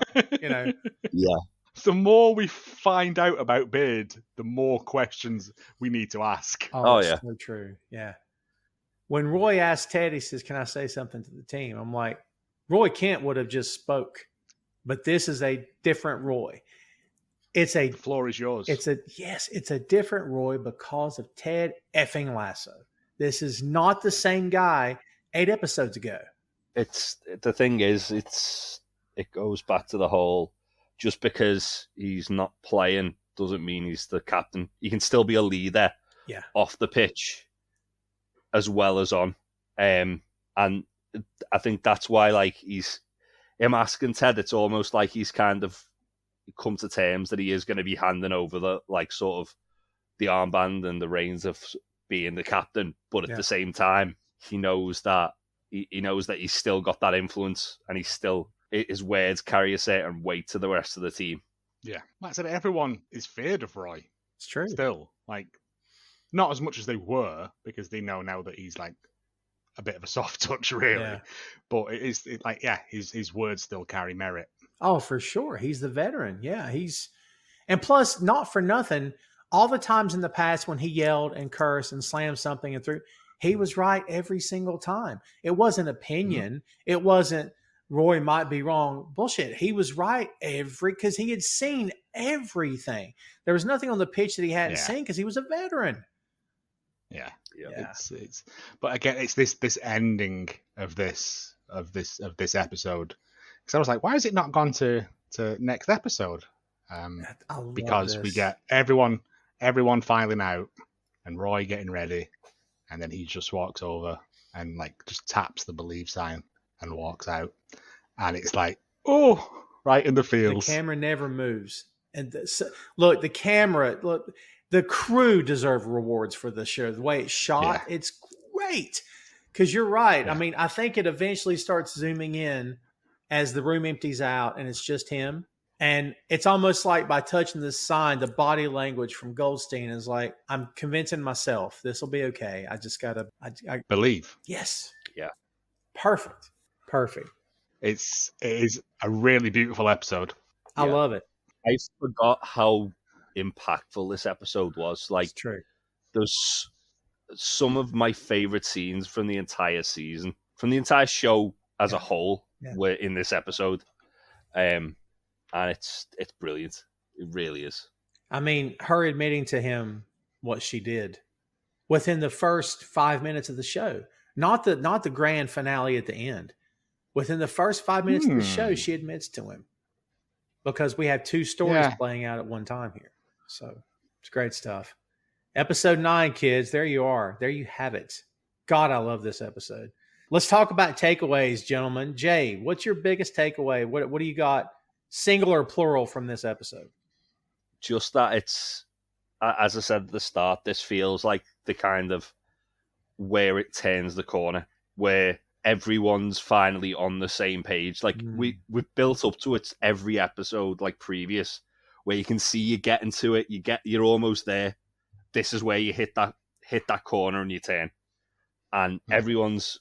Yeah. The more we find out about Beard, the more questions we need to ask. Oh yeah. So true. Yeah. When Roy asked Ted, he says, "Can I say something to the team?" I'm like, Roy Kent would have just spoke, but this is a different Roy. The floor is yours. It's a different Roy because of Ted effing Lasso. This is not the same guy 8 episodes ago. The thing is, it goes back to the whole, just because he's not playing doesn't mean he's the captain. He can still be a leader off the pitch as well as on. And I think that's why, like, him asking Ted, it's almost like he's kind of come to terms that he is going to be handing over the, like, sort of the armband and the reins of being the captain, but at the same time, he knows that he's still got that influence, and his words carry a certain weight to the rest of the team. Yeah, like I said, everyone is feared of Roy. It's true. Still, like, not as much as they were, because they know now that he's like a bit of a soft touch, really. Yeah. But his words still carry merit. Oh, for sure. He's the veteran. Yeah, and plus, not for nothing, all the times in the past when he yelled and cursed and slammed something and threw, he was right every single time. It wasn't opinion. Mm-hmm. It wasn't Roy might be wrong. Bullshit. He was right because he had seen everything. There was nothing on the pitch that he hadn't seen because he was a veteran. Yeah. It's but again, it's this ending of this episode. Because I was like, why has it not gone to next episode? Because we get everyone filing out and Roy getting ready, and then he just walks over and like just taps the believe sign, and walks out. And it's like, oh, right in the The feels. camera never moves. And look, the crew deserve rewards for the show. The way it's shot, it's great. Because you're right. Yeah. I mean, I think it eventually starts zooming in as the room empties out and it's just him. And it's almost like by touching this sign, the body language from Goldstein is like, I'm convincing myself this will be okay. I just got to I believe. Yes. Yeah. Perfect. It is a really beautiful episode. I love it. I forgot how impactful this episode was. Like, it's true. There's some of my favorite scenes from the entire season, from the entire show as a whole, were in this episode. And it's brilliant. It really is. I mean, her admitting to him what she did within the first 5 minutes of the show, not the grand finale at the end. Within the first 5 minutes of the show, she admits to him because we have two stories playing out at one time here. So it's great stuff. Episode 9, kids. There you are. There you have it. God, I love this episode. Let's talk about takeaways, gentlemen. Jay, what's your biggest takeaway? What do you got, single or plural, from this episode? Just that it's, as I said at the start, this feels like the kind of where it turns the corner, where everyone's finally on the same page. Like we've built up to it every episode, like previous, where you can see you get into it, you're almost there. This is where you hit that corner and you turn, and everyone's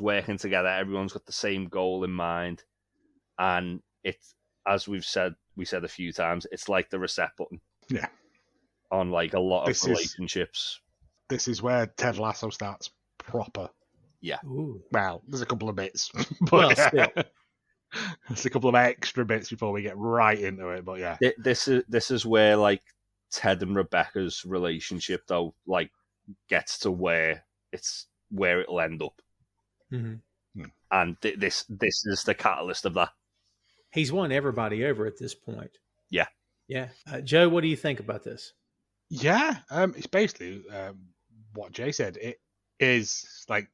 working together. Everyone's got the same goal in mind, and it's, as we said a few times, it's like the reset button. Yeah. On like a lot of relationships. This is where Ted Lasso starts proper. Yeah. Ooh. Well, there's a couple of bits, but still. There's a couple of extra bits before we get right into it. But yeah, this is where like Ted and Rebecca's relationship though, like, gets to where it'll end up. Mm-hmm. And this is the catalyst of that. He's won everybody over at this point. Yeah. Joe, what do you think about this? Yeah, it's basically what Jay said. It is like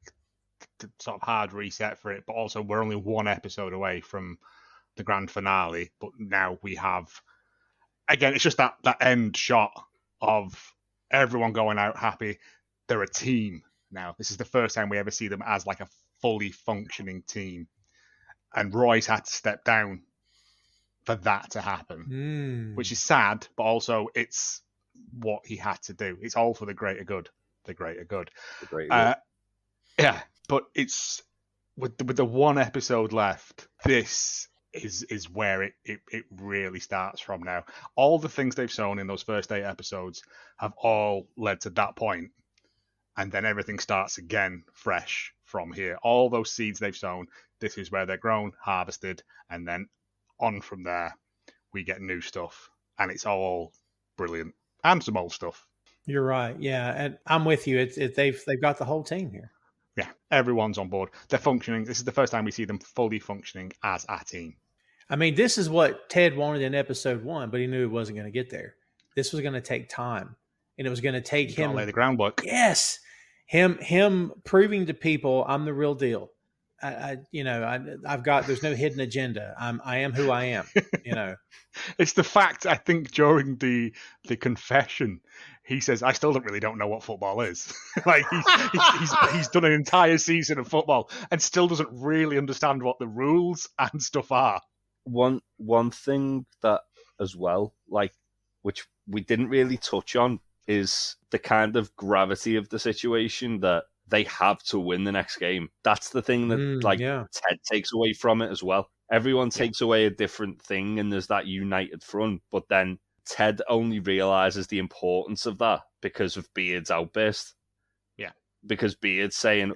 the sort of hard reset for it, but also we're only one episode away from the grand finale. But now we have, again, it's just that end shot of everyone going out happy. They're a team now. This is the first time we ever see them as like a fully functioning team. And Roy's had to step down for that to happen, which is sad, but also it's what he had to do. It's all for the greater good. Yeah, but it's with the one episode left, this is where it really starts from now. All the things they've sown in those first 8 episodes have all led to that point, and then everything starts again fresh from here. All those seeds they've sown, this is where they're grown, harvested, and then on from there we get new stuff, and it's all brilliant, and some old stuff. You're right. Yeah, and I'm with you. They've got the whole team here. Yeah, everyone's on board. They're functioning. This is the first time we see them fully functioning as a team. I mean, this is what Ted wanted in episode 1, but he knew it wasn't going to get there. This was going to take time, and it was going to take him lay the groundwork. Yes, him proving to people I'm the real deal. I've got, there's no hidden agenda. I am who I am. It's the fact, I think, during the confession, he says, I still don't know what football is. Like he's done an entire season of football and still doesn't really understand what the rules and stuff are. One thing that as well, like, which we didn't really touch on, is the kind of gravity of the situation that they have to win the next game. That's the thing that Ted takes away from it as well. Everyone takes away a different thing, and there's that united front. But then Ted only realizes the importance of that because of Beard's outburst. Yeah, because Beard's saying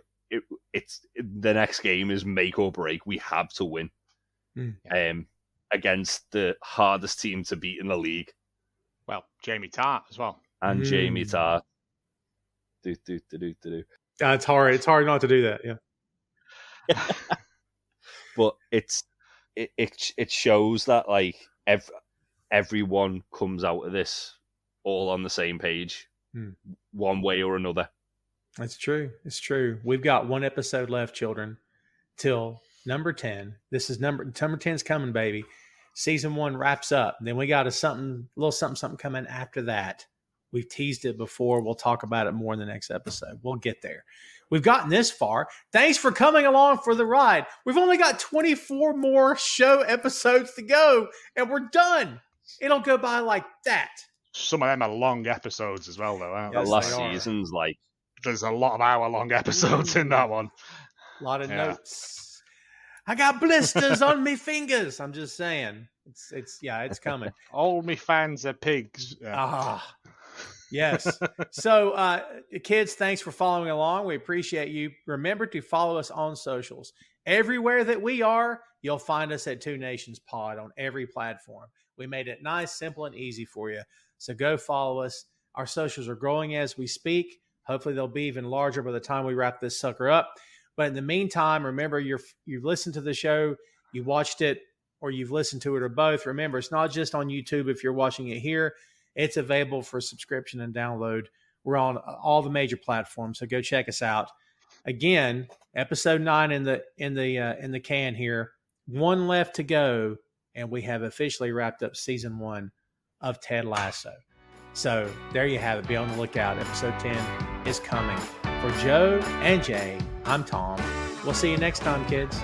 it's the next game is make or break. We have to win against the hardest team to beat in the league. Well, Jamie Tartt as well, and Jamie Tartt. Do. It's hard. It's hard not to do that. Yeah. But it shows that like everyone comes out of this all on the same page, one way or another. That's true. It's true. We've got one episode left, children. till number 10. This is number 10's coming, baby. Season 1 wraps up. Then we got a little something coming after that. We've teased it before. We'll talk about it more in the next episode. We'll get there. We've gotten this far. Thanks for coming along for the ride. We've only got 24 more show episodes to go, and we're done. It'll go by like that. Some of them are long episodes as well, though, aren't The they? last season's like... There's a lot of hour-long episodes in that one. A lot of notes. I got blisters on me fingers. I'm just saying. It's coming. All me fans are pigs. Yes. So, kids, thanks for following along. We appreciate you. Remember to follow us on socials. Everywhere that we are, you'll find us at Two Nations Pod on every platform. We made it nice, simple, and easy for you. So go follow us. Our socials are growing as we speak. Hopefully they'll be even larger by the time we wrap this sucker up. But in the meantime, remember, you've listened to the show, you watched it, or you've listened to it, or both. Remember, it's not just on YouTube if you're watching it here. It's available for subscription and download. We're on all the major platforms, so go check us out. Again, episode 9 in the can here. 1 left to go, and we have officially wrapped up season 1 of Ted Lasso. So there you have it. Be on the lookout. Episode 10 is coming. For Joe and Jay, I'm Tom. We'll see you next time, kids.